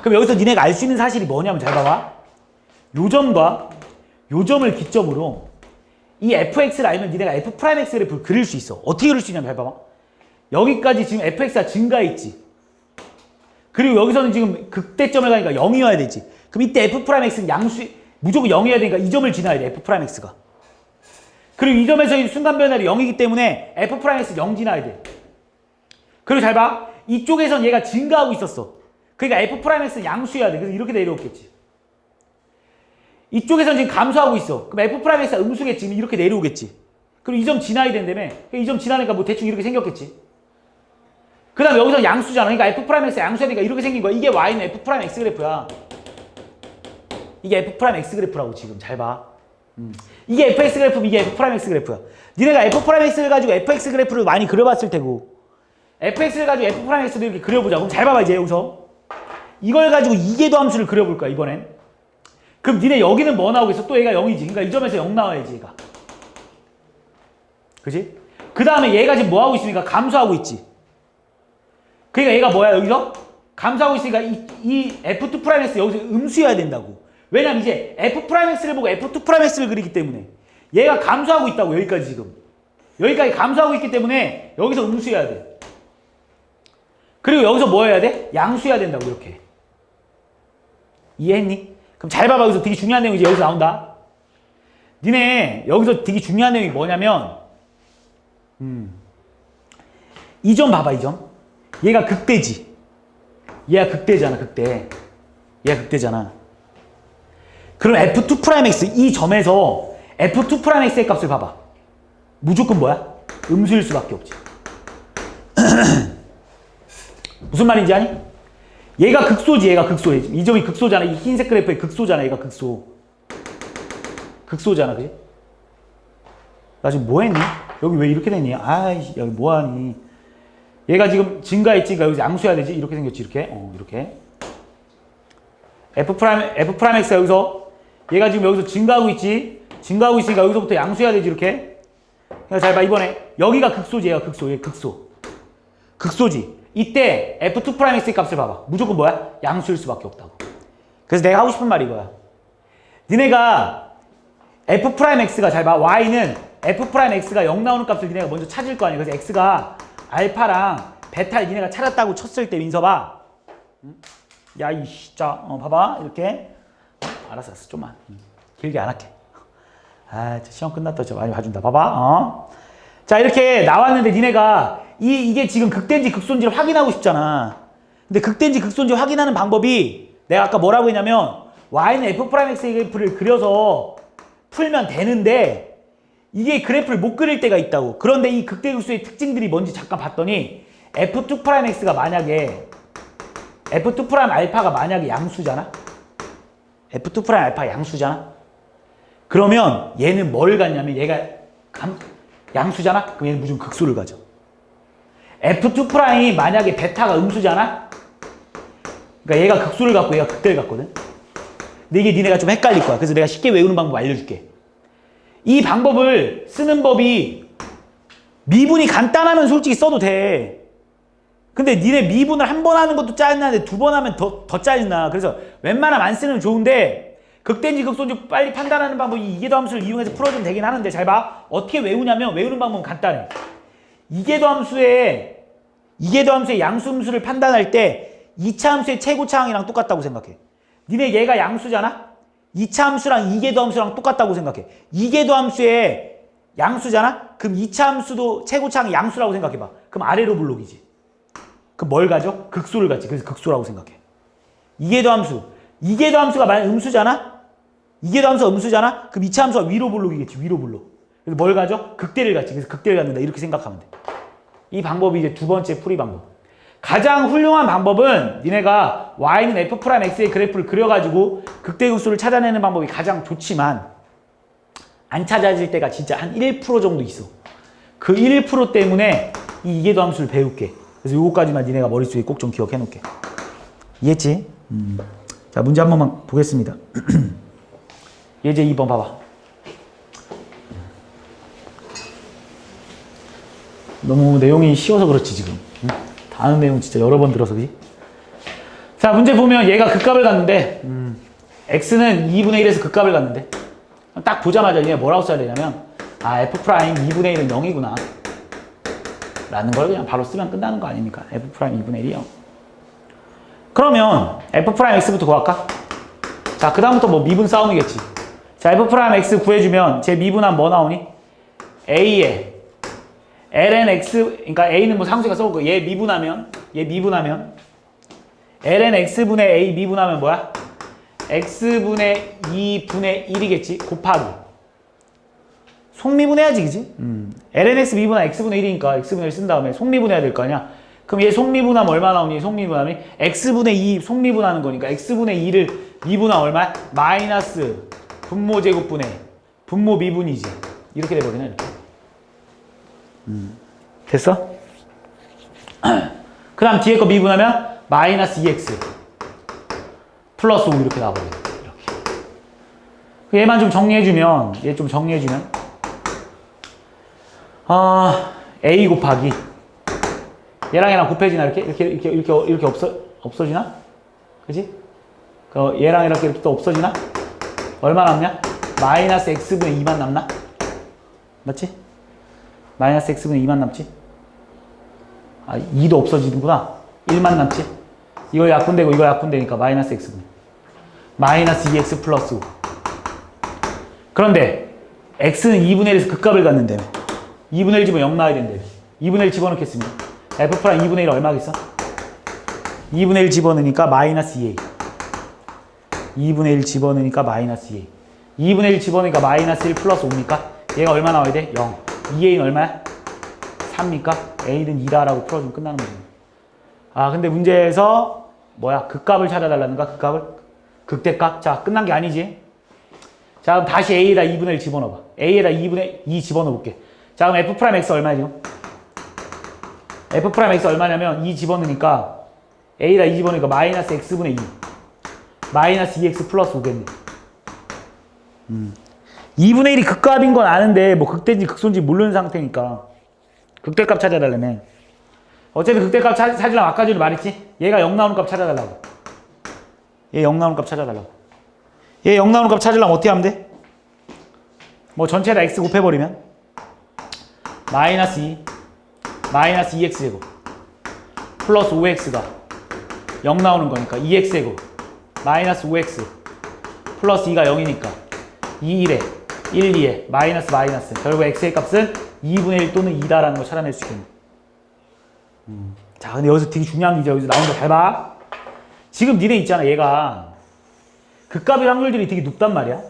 그럼 여기서 니네가 알 수 있는 사실이 뭐냐면 잘 봐봐. 요 점과 요 점을 기점으로 이 fx를 알면 니네가 f'x 그래프를 그릴 수 있어. 어떻게 그릴 수 있냐면 잘 봐봐. 여기까지 지금 fx가 증가했지. 그리고 여기서는 지금 극대점을 가니까 0이어야 되지. 그럼 이때 f'x는 양수 무조건 0이어야 되니까 이 점을 지나야 돼. f'x가. 그리고 이 점에서 순간 변화율이 0이기 때문에 f'x 0 지나야 돼. 그리고 잘 봐. 이쪽에선 얘가 증가하고 있었어. 그러니까 f'x는 양수여야 돼. 그래서 이렇게 내려오겠지. 이쪽에선 지금 감소하고 있어. 그럼 f'x가 음수겠지. 이렇게 내려오겠지. 그리고 이 점 지나야 된다며. 이 점 지나니까 뭐 대충 이렇게 생겼겠지. 그 다음에 여기서 양수잖아. 그러니까 f'x 양수야 되니까 이렇게 생긴 거야. 이게 y는 f'x 그래프야. 이게 f'x 그래프라고 지금 잘 봐. 이게 fx 그래프면 이게 f'x 그래프야. 니네가 f'x를 가지고 fx 그래프를 많이 그려봤을 테고 fx를 가지고 f'x도 이렇게 그려보자. 그럼 잘 봐봐 이제 여기서. 이걸 가지고 이계도 함수를 그려볼 거야 이번엔. 그럼 니네 여기는 뭐 나오겠어? 또 얘가 0이지. 그러니까 이 점에서 0 나와야지 얘가. 그치? 그 다음에 얘가 지금 뭐 하고 있습니까? 감소하고 있지. 그러니까 얘가 뭐야 여기서? 감소하고 있으니까 이 f2'x 여기서 음수여야 된다고. 왜냐면 이제 f'x를 보고 f2'x를 그리기 때문에 얘가 감소하고 있다고. 여기까지 지금. 여기까지 감소하고 있기 때문에 여기서 음수여야 돼. 그리고 여기서 뭐 해야 돼? 양수여야 된다고 이렇게. 이해했니? 그럼 잘 봐봐. 여기서 되게 중요한 내용이 이제 여기서 나온다. 니네 여기서 되게 중요한 내용이 뭐냐면 이 점 봐봐. 이 점. 얘가 극대지. 얘가 극대잖아. 극대. 얘가 극대잖아. 그럼 f2'x 이 점에서 f2'x의 값을 봐봐. 무조건 뭐야? 음수일 수밖에 없지. 무슨 말인지 아니? 얘가 극소지. 얘가 극소. 이 점이 극소잖아. 이 흰색 그래프의 극소잖아. 얘가 극소. 극소잖아. 그지? 나 지금 뭐 했니? 여기 왜 이렇게 됐니? 아이씨, 여기 뭐 하니? 얘가 지금 증가했지. 그러니까 여기서 양수해야 되지. 이렇게 생겼지. 이렇게. 이렇게. f'x가 여기서 얘가 지금 여기서 증가하고 있지. 증가하고 있으니까 여기서부터 양수해야 되지. 이렇게. 그러니까 잘 봐. 이번에 여기가 극소지. 얘가 극소. 얘 극소. 극소지. 이때 f2'x의 값을 봐봐. 무조건 뭐야? 양수일 수밖에 없다고. 그래서 내가 하고 싶은 말이 이거야. 니네가 f'x가 잘 봐. y는 f'x가 0 나오는 값을 니네가 먼저 찾을 거 아니야. 그래서 x가 알파랑 베타를 니네가 찾았다고 쳤을 때 민서봐. 야, 이 진짜 봐봐. 이렇게. 알았어. 좀만. 길게 안 할게. 아, 시험 끝났다. 저 많이 봐준다. 봐봐. 자, 이렇게 나왔는데 니네가 이게 지금 극대인지 극소인지를 확인하고 싶잖아. 근데 극대인지 극소인지 확인하는 방법이 내가 아까 뭐라고 했냐면 y는 f'x의 그래프를 그려서 풀면 되는데 이게 그래프를 못 그릴 때가 있다고. 그런데 이 극대 극소의 특징들이 뭔지 잠깐 봤더니 f2'x가 만약에 f2' 알파가 만약에 양수잖아. f2' 알파 양수잖아. 그러면 얘는 뭘 갖냐면 얘가 양수잖아. 그럼 얘는 무조건 극소를 가져. f2' 만약에 베타가 음수잖아. 그러니까 얘가 극소를 갖고 얘가 극대를 갖거든. 근데 이게 니네가 좀 헷갈릴 거야. 그래서 내가 쉽게 외우는 방법 알려줄게. 이 방법을 쓰는 법이 미분이 간단하면 솔직히 써도 돼. 근데 니네 미분을 한 번 하는 것도 짜증나는데 두 번 하면 더 짜증나. 그래서 웬만하면 안 쓰는 건 좋은데 극대인지 극소인지 빨리 판단하는 방법이 이계도 함수를 이용해서 풀어주면 되긴 하는데 잘 봐. 어떻게 외우냐면 외우는 방법은 간단해. 이계도 함수의 양수 음수를 판단할 때 2차 함수의 최고차 항이랑 똑같다고 생각해. 니네 얘가 양수잖아? 2차 함수랑 이계도 함수랑 똑같다고 생각해. 이계도 함수의 양수잖아? 그럼 2차 함수도 최고차 항이 양수라고 생각해봐. 그럼 아래로 블록이지. 그럼 뭘 가져? 극소를 갖지. 그래서 극소라고 생각해. 이계도 함수가 만약 음수잖아? 이계도 함수가 음수잖아? 그럼 2차 함수가 위로 블록이겠지. 위로 블록. 그래서 뭘 가져? 극대를 갖지. 그래서 극대를 갖는다. 이렇게 생각하면 돼. 이 방법이 이제 두 번째 풀이 방법. 가장 훌륭한 방법은 니네가 y는 f'x의 그래프를 그려가지고 극대극소를 찾아내는 방법이 가장 좋지만 안 찾아질 때가 진짜 한 1% 정도 있어. 그 1% 때문에 이 이계도 함수를 배울게. 그래서 요거까지만 니네가 머릿속에 꼭 좀 기억해 놓을게. 이해했지? 자, 문제 한 번만 보겠습니다. 예제 2번 봐봐. 너무 내용이 쉬워서 그렇지 지금. 응? 다 아는 내용 진짜 여러 번 들어서 그지? 자, 문제 보면 얘가 극값을 갖는데 x는 2분의 1에서 극값을 갖는데 딱 보자마자 얘 뭐라고 써야 되냐면 f 프라임 2분의 1은 0이구나 라는 걸 그냥 바로 쓰면 끝나는 거 아닙니까? f 프라임 2분의 1이 0. 그러면 f 프라임 x부터 구할까? 자, 그 다음부터 뭐 미분 싸움이겠지. 자, f 프라임 x 구해주면 제 미분하면 뭐 나오니? a에 ln x, 그러니까 a는 뭐 상수가 써오고 얘 미분하면 ln x분의 a 미분하면 뭐야? x분의 2분의 1이겠지? 곱하기 속미분해야지, 그지? ln x 미분하면 x분의 1이니까 x분의 1 쓴 다음에 속미분해야 될 거 아니야? 그럼 얘 속미분하면 얼마 나오니? 속미분하면 x분의 2 속미분하는 거니까 x분의 2를 미분하면 얼마? 마이너스 분모 제곱분의 분모 미분이지. 이렇게 돼버리네, 이렇게. 됐어? 그 다음 뒤에 거 미분하면 마이너스 2x 플러스 5 이렇게 나와버려. 이렇게. 얘만 좀 정리해주면, 얘 좀 정리해주면, a 곱하기 얘랑 곱해지나 이렇게 없어지나? 그지? 얘랑 이렇게 또 없어지나? 얼마 남냐? 마이너스 x분의 2만 남나? 맞지? 마이너스 x분의 2만 남지? 2도 없어지는구나. 1만 남지? 이거 약분되고 이거 약분되니까 마이너스 x분의 마이너스 2x 플러스 5. 그런데 x는 2분의 1에서 극값을 갖는다며. 2분의 1 집으면 0 나와야 된다며. 2분의 1 집어넣겠습니다. f 프라임 2분의 1 얼마겠어? 2분의 1 집어넣으니까 마이너스 2a. 2분의 1 집어넣으니까 마이너스 2a. 2분의 1 집어넣으니까 마이너스 1 플러스 5입니까? 얘가 얼마 나와야 돼? 0. 2a는 얼마야? 3입니까? a는 2다라고 풀어주면 끝나는 거죠. 근데 문제에서 뭐야? 극값을 찾아달라는 거야? 극값을? 극대값? 자, 끝난 게 아니지. 자, 그럼 다시 a에다 2분의 1 집어넣어봐. a에다 2분의 2 집어넣어볼게. 자, 그럼 f 프라임 x 얼마야 지금? f 프라임 x 얼마냐면 2 집어넣으니까 a에다 2 집어넣으니까 마이너스 x분의 2 마이너스 2x 플러스 5겠네. 2분의 1이 극값인 건 아는데 뭐 극대인지 극소인지 모르는 상태니까 극대값 찾아달라며. 어쨌든 극대값 찾으려면 아까 전에 말했지? 얘가 0 나오는 값 찾아달라고. 얘 0 나오는 값 찾아달라고. 얘 0 나오는 값 찾으려면 어떻게 하면 돼? 뭐 전체에다 x 곱해버리면 마이너스 2 마이너스 2x 제곱 플러스 5x가 0 나오는 거니까 2x 제곱 마이너스 5x 플러스 2가 0이니까 2, 1에 1, 2에 마이너스 마이너스. 결국 x의 값은 2분의 1 또는 2다라는 걸 찾아낼 수 있겠네. 자, 근데 여기서 되게 중요한 게 여기서 나오는 거 잘 봐. 지금 니네 있잖아. 얘가 극값의 확률들이 되게 높단 말이야.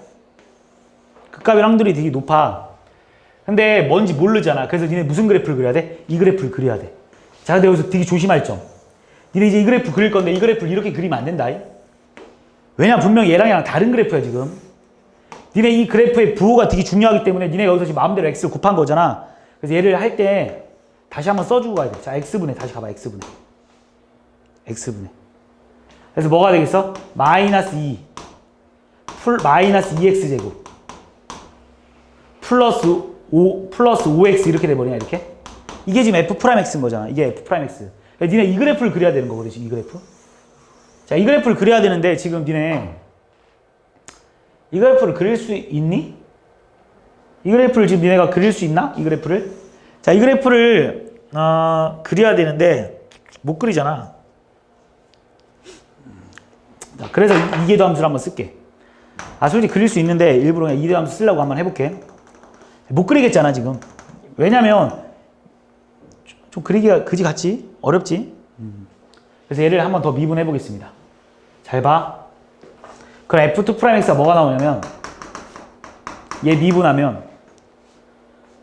극값의 확률이 되게 높아. 근데 뭔지 모르잖아. 그래서 니네 무슨 그래프를 그려야 돼? 이 그래프를 그려야 돼. 자, 근데 여기서 되게 조심할 점. 니네 이제 이 그래프 그릴 건데 이 그래프를 이렇게 그리면 안 된다. 왜냐면 분명히 얘랑 다른 그래프야 지금. 니네 이 그래프의 부호가 되게 중요하기 때문에 니네가 여기서 지금 마음대로 x를 곱한 거잖아. 그래서 얘를 할 때 다시 한번 써주고 가야 돼. 자, x분의 다시 가봐. x분의 그래서 뭐가 되겠어? 마이너스 2 마이너스 2x 제곱 플러스 5x 이렇게 돼버리냐 이렇게? 이게 지금 f 프라임 x인 거잖아. 이게 f 프라임 x. 니네 이 그래프를 그려야 되는 거거든. 지금 이 그래프. 자, 이 그래프를 그려야 되는데 지금 니네 이 그래프를 그릴 수 있니? 이 그래프를 지금 니네가 그릴 수 있나? 이 그래프를? 자, 이 그래프를 그려야 되는데 못 그리잖아. 자, 그래서 이계도 함수를 한번 쓸게. 솔직히 그릴 수 있는데 일부러 그냥 이계도 함수 쓰려고 한번 해볼게. 못 그리겠잖아 지금. 왜냐면 좀 그리기가 그지 같지? 어렵지? 그래서 얘를 한번 더 미분해 보겠습니다. 잘 봐. 그럼 f2 프라임 x가 뭐가 나오냐면 얘 미분하면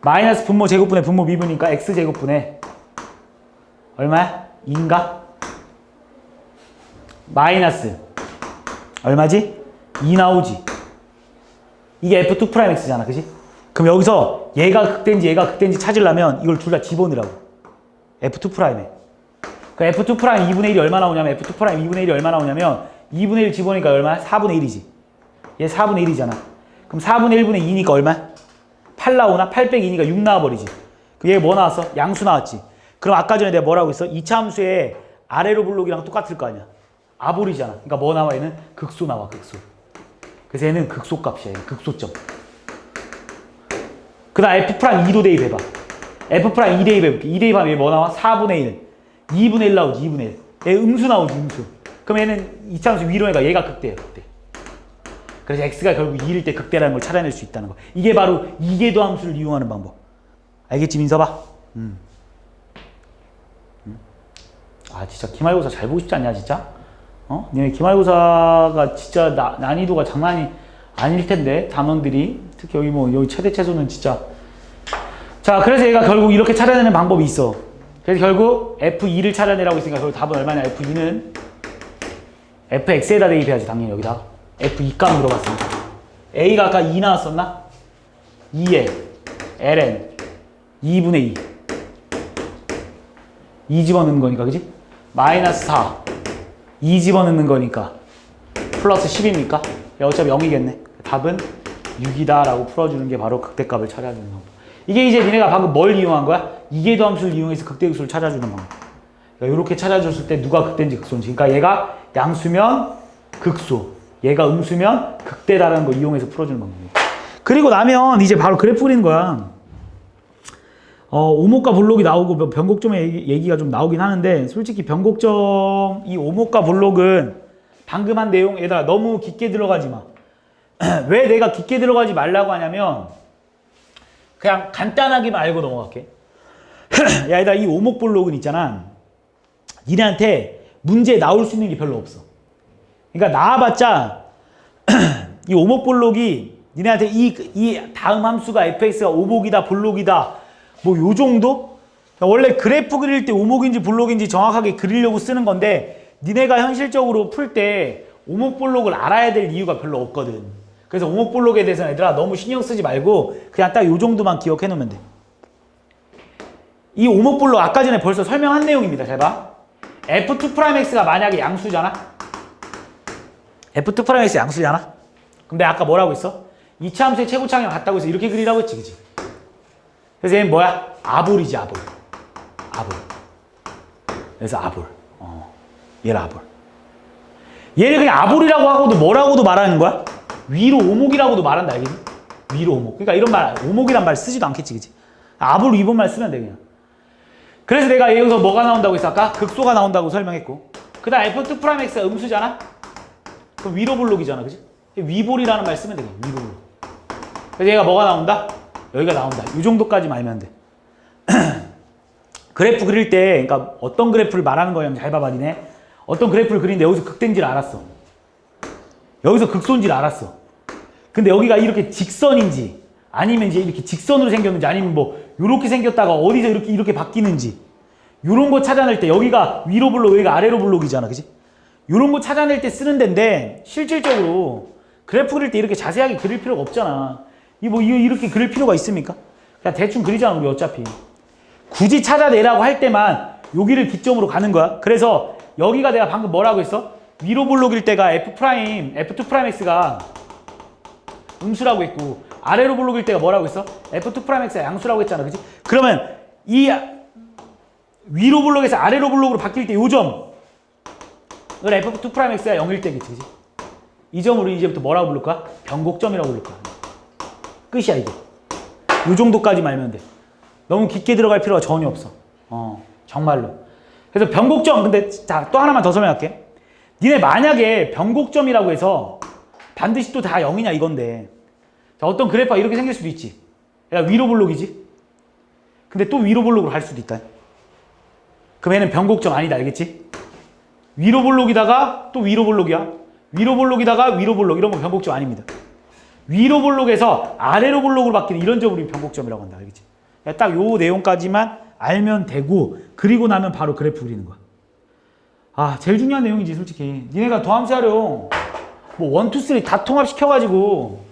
마이너스 분모 제곱분의 분모 미분이니까 x 제곱분의 얼마야? 2인가? 마이너스 얼마지? 2 나오지. 이게 f2 프라임 x잖아. 그지? 그럼 여기서 얘가 극대인지 얘가 극대인지 찾으려면 이걸 둘 다 집어넣으라고. f2 프라임에. 그 f2 프라임 2분의 1이 얼마 나오냐면 f2 프라임 2분의 1이 얼마 나오냐면 2분의 1 집어넣으니까 얼마야? 4분의 1이지. 얘 4분의 1이잖아. 그럼 4분의 1분의 2니까 얼마야? 8 나오나? 8 빼기 2니까 6 나와버리지. 얘 뭐 나왔어? 양수 나왔지. 그럼 아까 전에 내가 뭐라고 했어? 2차 함수의 아래로 블록이랑 똑같을 거 아니야. 아볼이잖아. 그러니까 뭐 나와? 얘는 극소 나와, 극소. 그래서 얘는 극소 값이야. 얘는 극소점. 그 다음 F'2도 대입해봐. F'2 대입해볼게. 2 대입하면 얘 뭐 나와? 4분의 1. 2분의 1 나오지, 2분의 1. 얘 음수 나오지, 음수. 그럼 얘는 2차 함수 위로 해가 얘가 극대예요, 극대. 그래서 x가 결국 2일 때 극대라는 걸 찾아낼 수 있다는 거. 이게 바로 이계도 함수를 이용하는 방법. 알겠지, 민서봐? 아, 진짜 기말고사 잘 보고 싶지 않냐, 진짜? 어? 니네 기말고사가 진짜 난이도가 장난이 아닐 텐데, 단원들이. 특히 여기 뭐, 여기 최대 최소는 진짜. 자, 그래서 얘가 결국 이렇게 찾아내는 방법이 있어. 그래서 결국 F2를 찾아내라고 했으니까 결국 답은 얼마냐? F2는 Fx에다 대입해야지, 당연히 여기다. F2 값 물어봤으니까. A가 아까 2 나왔었나? 2에 ln 2분의 2. 2 집어넣는 거니까, 그지? 마이너스 4. 2 집어넣는 거니까. 플러스 10입니까? 어차피 0이겠네. 답은 6이다 라고 풀어주는 게 바로 극대값을 찾아주는 방법. 이게 이제 니네가 방금 뭘 이용한 거야? 이계도 함수를 이용해서 극대극소를 찾아주는 방법. 그러니까 이렇게 찾아줬을 때 누가 극대인지 극소인지. 그러니까 얘가 양수면 극소, 얘가 음수면 극대다라는 거 이용해서 풀어주는 방법이에요. 그리고 나면 이제 바로 그래프 그리는 거야. 오목과 블록이 나오고 변곡점의 얘기가 좀 나오긴 하는데, 솔직히 변곡점, 이 오목과 블록은 방금 한 내용에다가 너무 깊게 들어가지 마. 왜 내가 깊게 들어가지 말라고 하냐면, 그냥 간단하게만 알고 넘어갈게. 야, 얘들아, 이 오목 블록은 있잖아. 니네한테 문제 나올 수 있는 게 별로 없어. 그러니까 나와봤자 이 오목 블록이 니네한테 이 다음 함수가 fx가 오목이다, 블록이다, 뭐 요 정도? 원래 그래프 그릴 때 오목인지 블록인지 정확하게 그리려고 쓰는 건데, 니네가 현실적으로 풀 때 오목 블록을 알아야 될 이유가 별로 없거든. 그래서 오목 블록에 대해서는 얘들아 너무 신경 쓰지 말고 그냥 딱 요 정도만 기억해 놓으면 돼. 이 오목 블록 아까 전에 벌써 설명한 내용입니다. 잘 봐. F2'X가 만약에 양수잖아? F2'X 양수잖아? 그럼 내가 아까 뭐라고 했어? 2차 함수의 최고차항이랑 같다고 해서 이렇게 그리라고 했지, 그치? 그래서 얘는 뭐야? 아볼이지, 아볼. 아볼. 그래서 아볼. 얘를 아볼. 얘를 그냥 아볼이라고 하고도 뭐라고도 말하는 거야? 위로 오목이라고도 말한다, 알겠니? 위로 오목. 그러니까 이런 말, 오목이란 말 쓰지도 않겠지, 그치? 아볼 위본말 쓰면 돼, 그냥. 그래서 내가 여기서 뭐가 나온다고 했어, 아까? 극소가 나온다고 설명했고. 그 다음 F2'X가 음수잖아? 그럼 위로 블록이잖아, 그치? 위볼이라는 말 쓰면 돼, 그냥. 위볼로. 그래서 얘가 뭐가 나온다? 여기가 나온다. 이 정도까지만 알면 돼. 그래프 그릴 때, 그러니까 어떤 그래프를 말하는 거냐면 잘 봐봐, 니네. 어떤 그래프를 그리는데 여기서 극대인지를 알았어. 여기서 극소인지를 알았어. 근데 여기가 이렇게 직선인지, 아니면 이제 이렇게 직선으로 생겼는지, 아니면 뭐 이렇게 생겼다가 어디서 이렇게 바뀌는지, 요런 거 찾아낼 때 여기가 위로 블록, 여기가 아래로 블록이잖아, 그치? 요런 거 찾아낼 때 쓰는 데인데, 실질적으로 그래프 그릴 때 이렇게 자세하게 그릴 필요가 없잖아. 이거 이렇게 그릴 필요가 있습니까? 그냥 대충 그리잖아, 우리 어차피. 굳이 찾아내라고 할 때만 여기를 기점으로 가는 거야. 그래서 여기가 내가 방금 뭐라고 했어? 위로 블록일 때가 F2'X가 음수라고 했고, 아래로 블록일 때가 뭐라고 했어? F2'X가 양수라고 했잖아, 그치? 그러면 이 위로 블록에서 아래로 블록으로 바뀔 때 요 점, 이걸 F2'X가 0일 때겠지, 그치? 이 점을 이제부터 뭐라고 부를 거야? 변곡점이라고 부를 거야. 끝이야, 이게. 요 정도까지만 알면 돼. 너무 깊게 들어갈 필요가 전혀 없어. 정말로. 그래서 변곡점, 근데 자, 또 하나만 더 설명할게. 니네 만약에 변곡점이라고 해서 반드시 또 다 0이냐 이건데, 자, 어떤 그래프가 이렇게 생길 수도 있지. 얘가 위로 블록이지. 근데 또 위로 블록으로 갈 수도 있다. 그럼 얘는 변곡점 아니다, 알겠지? 위로 블록이다가 또 위로 블록이야. 위로 블록이다가 위로 블록, 이런 건 변곡점 아닙니다. 위로 블록에서 아래로 블록으로 바뀌는 이런 점을 우리 변곡점이라고 한다, 알겠지? 딱 요 내용까지만 알면 되고, 그리고 나면 바로 그래프 그리는 거야. 아, 제일 중요한 내용이지, 솔직히. 니네가 더함수 활용 뭐 1, 2, 3 다 통합시켜가지고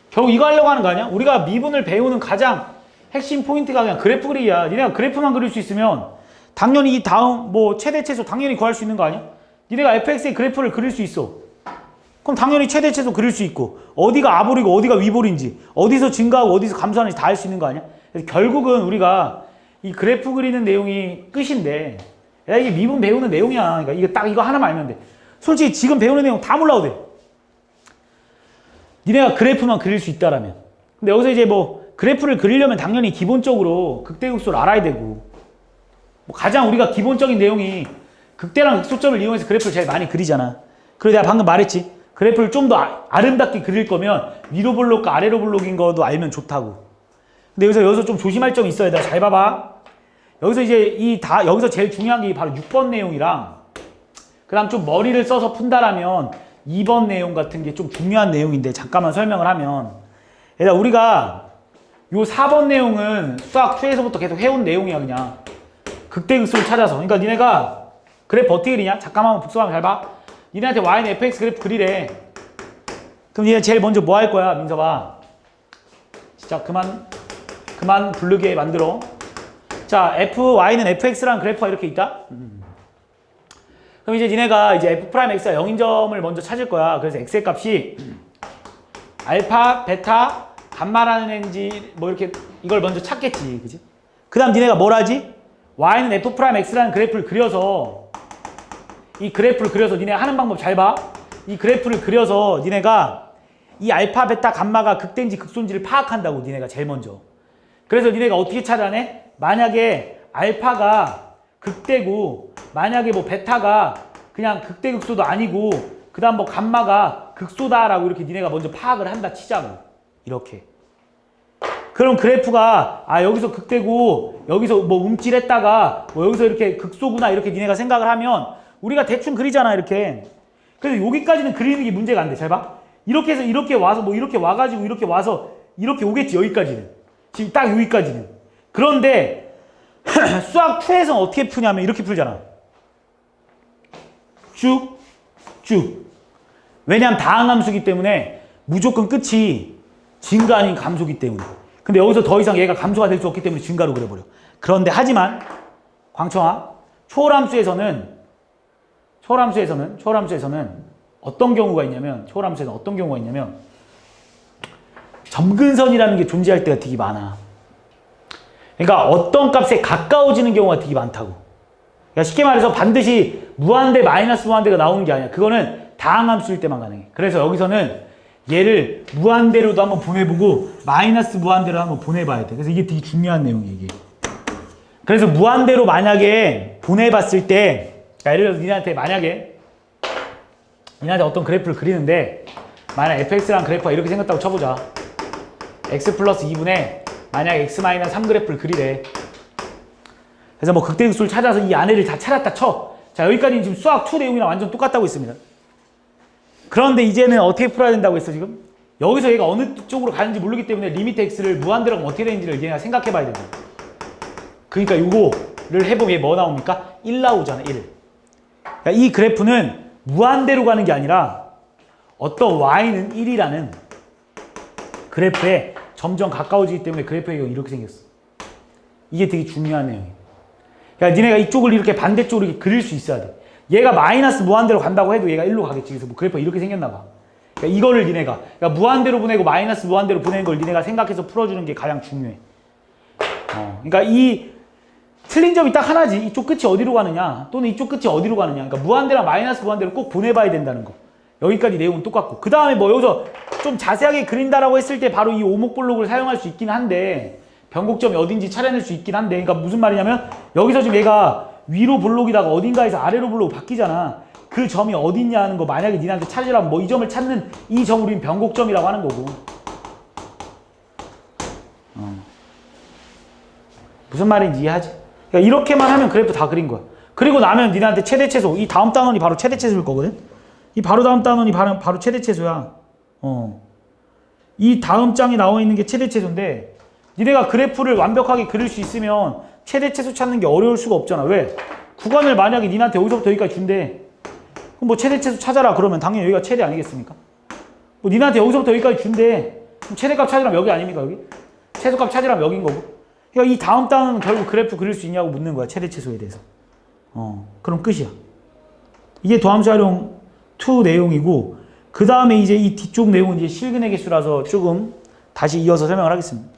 결국 이거 하려고 하는 거 아니야? 우리가 미분을 배우는 가장 핵심 포인트가 그냥 그래프 그리기야. 니네가 그래프만 그릴 수 있으면 당연히 이 다음 뭐 최대 최소 당연히 구할 수 있는 거 아니야? 니네가 fx의 그래프를 그릴 수 있어. 그럼 당연히 최대 최소 그릴 수 있고, 어디가 아볼이고 어디가 위볼인지, 어디서 증가하고 어디서 감소하는지 다 알 수 있는 거 아니야? 그래서 결국은 우리가 이 그래프 그리는 내용이 끝인데, 야, 이게 미분 배우는 내용이야. 그러니까 이거 딱 이거 하나만 알면 돼. 솔직히 지금 배우는 내용 다 몰라도 돼. 니네가 그래프만 그릴 수 있다라면. 근데 여기서 이제 뭐 그래프를 그리려면 당연히 기본적으로 극대극소를 알아야 되고, 뭐 가장 우리가 기본적인 내용이 극대랑 극소점을 이용해서 그래프를 제일 많이 그리잖아. 그리고 내가 방금 말했지. 그래프를 좀 더 아름답게 그릴 거면 위로 블록과 아래로 블록인 거도 알면 좋다고. 근데 여기서 좀 조심할 점이 있어야 돼. 잘 봐봐. 여기서 이제 여기서 제일 중요한 게 바로 6번 내용이랑, 그 다음 좀 머리를 써서 푼다라면 2번 내용 같은 게 좀 중요한 내용인데, 잠깐만 설명을 하면, 얘들아, 우리가 요 4번 내용은 수학 2에서부터 계속 해온 내용이야. 그냥 극대극소를 찾아서. 그러니까 니네가 그래프 어떻게 그리냐? 잠깐만 한번 복습하면 잘 봐. 니네한테 y는 fx 그래프 그리래. 그럼 니네 제일 먼저 뭐 할 거야, 민서봐? 진짜 그만 부르게 만들어. 자, y는 fx라는 그래프가 이렇게 있다. 그럼 이제 니네가 이제 f'x가 0인 점을 먼저 찾을 거야. 그래서 x의 값이 알파, 베타, 감마라는 애인지 뭐 이렇게 이걸 먼저 찾겠지. 그지? 그 다음 니네가 뭘 하지? y는 f'x라는 그래프를 그려서, 이 그래프를 그려서 니네가 하는 방법 잘 봐. 이 그래프를 그려서 니네가 이 알파, 베타, 감마가 극대인지 극소인지를 파악한다고, 니네가 제일 먼저. 그래서 니네가 어떻게 찾아내? 만약에 알파가 극대고, 만약에 뭐 베타가 그냥 극대 극소도 아니고, 그 다음 뭐 감마가 극소다라고 이렇게 니네가 먼저 파악을 한다 치자고. 이렇게. 그럼 그래프가 여기서 극대고 여기서 뭐 움찔했다가 뭐 여기서 이렇게 극소구나 이렇게 니네가 생각을 하면 우리가 대충 그리잖아, 이렇게. 그래서 여기까지는 그리는 게 문제가 안 돼. 잘 봐. 이렇게 해서 이렇게 와서 뭐 이렇게 와가지고 이렇게 와서 이렇게 오겠지, 여기까지는. 지금 딱 여기까지는. 그런데 수학 2에서는 어떻게 푸냐면 이렇게 풀잖아. 쭉, 쭉. 왜냐하면 다항함수기 때문에 무조건 끝이 증가 아닌 감소기 때문에. 근데 여기서 더 이상 얘가 감소가 될 수 없기 때문에 증가로 그려버려. 그런데 하지만 광청아, 초월함수에서는 어떤 경우가 있냐면, 점근선이라는 게 존재할 때가 되게 많아. 그러니까 어떤 값에 가까워지는 경우가 되게 많다고. 그러니까 쉽게 말해서 반드시 무한대, 마이너스 무한대가 나오는 게 아니야. 그거는 다항함수일 때만 가능해. 그래서 여기서는 얘를 무한대로도 한번 보내보고 마이너스 무한대로 한번 보내봐야 돼. 그래서 이게 되게 중요한 내용이에요, 이게. 그래서 무한대로 만약에 보내봤을 때, 그러니까 예를 들어서 니네한테 어떤 그래프를 그리는데, 만약 fx라는 그래프가 이렇게 생겼다고 쳐보자. x 플러스 2분의 만약 x 마이너스 3 그래프를 그리래. 그래서 뭐 극대극소를 찾아서 이 안에를 다 찾았다 쳐. 자, 여기까지는 지금 수학 2 내용이랑 완전 똑같다고 있습니다. 그런데 이제는 어떻게 풀어야 된다고 했어, 지금? 여기서 얘가 어느 쪽으로 가는지 모르기 때문에 리미트 x를 무한대로 하면 어떻게 되는지를 얘가 생각해 봐야 된다. 그러니까 이거를 해보면 얘 뭐 나옵니까? 1 나오잖아, 1. 그러니까 이 그래프는 무한대로 가는 게 아니라 어떤 y는 1이라는 그래프에 점점 가까워지기 때문에 그래프가 이렇게 생겼어. 이게 되게 중요한 내용이에요. 그러니까 니네가 이쪽을 이렇게 반대쪽으로 이렇게 그릴 수 있어야 돼. 얘가 마이너스 무한대로 간다고 해도 얘가 1로 가겠지. 그래서 뭐 그래프가 이렇게 생겼나 봐. 그러니까 이거를 니네가, 그러니까 무한대로 보내고 마이너스 무한대로 보내는 걸 니네가 생각해서 풀어주는 게 가장 중요해. 그러니까 이 틀린 점이 딱 하나지. 이쪽 끝이 어디로 가느냐, 또는 이쪽 끝이 어디로 가느냐. 그러니까 무한대랑 마이너스 무한대로 꼭 보내봐야 된다는 거. 여기까지 내용은 똑같고. 그 다음에 뭐 여기서 좀 자세하게 그린다라고 했을 때 바로 이 오목블록을 사용할 수 있긴 한데, 변곡점이 어딘지 찾아낼 수 있긴 한데, 그러니까 무슨 말이냐면 여기서 지금 얘가 위로 블록이다가 어딘가에서 아래로 블록 바뀌잖아. 그 점이 어딨냐 하는 거 만약에 니네한테 찾으라면 뭐 이 점을 찾는 이 점을 우리는 변곡점이라고 하는 거고. 무슨 말인지 이해하지? 그러니까 이렇게만 하면 그래프 다 그린 거야. 그리고 나면 니네한테 최대 최소, 이 다음 단원이 바로 최대 최소일 거거든? 이 바로 다음 단원이 바로 최대 최소야. 이 다음 장에 나와 있는 게 최대 최소인데, 니네가 그래프를 완벽하게 그릴 수 있으면 최대 최소 찾는 게 어려울 수가 없잖아. 왜? 구간을 만약에 니네한테 여기서부터 여기까지 준대. 그럼 뭐 최대 최소 찾아라 그러면 당연히 여기가 최대 아니겠습니까? 뭐 니네한테 여기서부터 여기까지 준대. 그럼 최대값 찾으라면 여기 아닙니까, 여기? 최소값 찾으라면 여긴 거고. 그러니까 이 다음 단은 결국 그래프 그릴 수 있냐고 묻는 거야, 최대 최소에 대해서. 그럼 끝이야. 이게 도함수 활용 2 내용이고, 그 다음에 이제 이 뒤쪽 내용은 이제 실근의 개수라서 조금 다시 이어서 설명을 하겠습니다.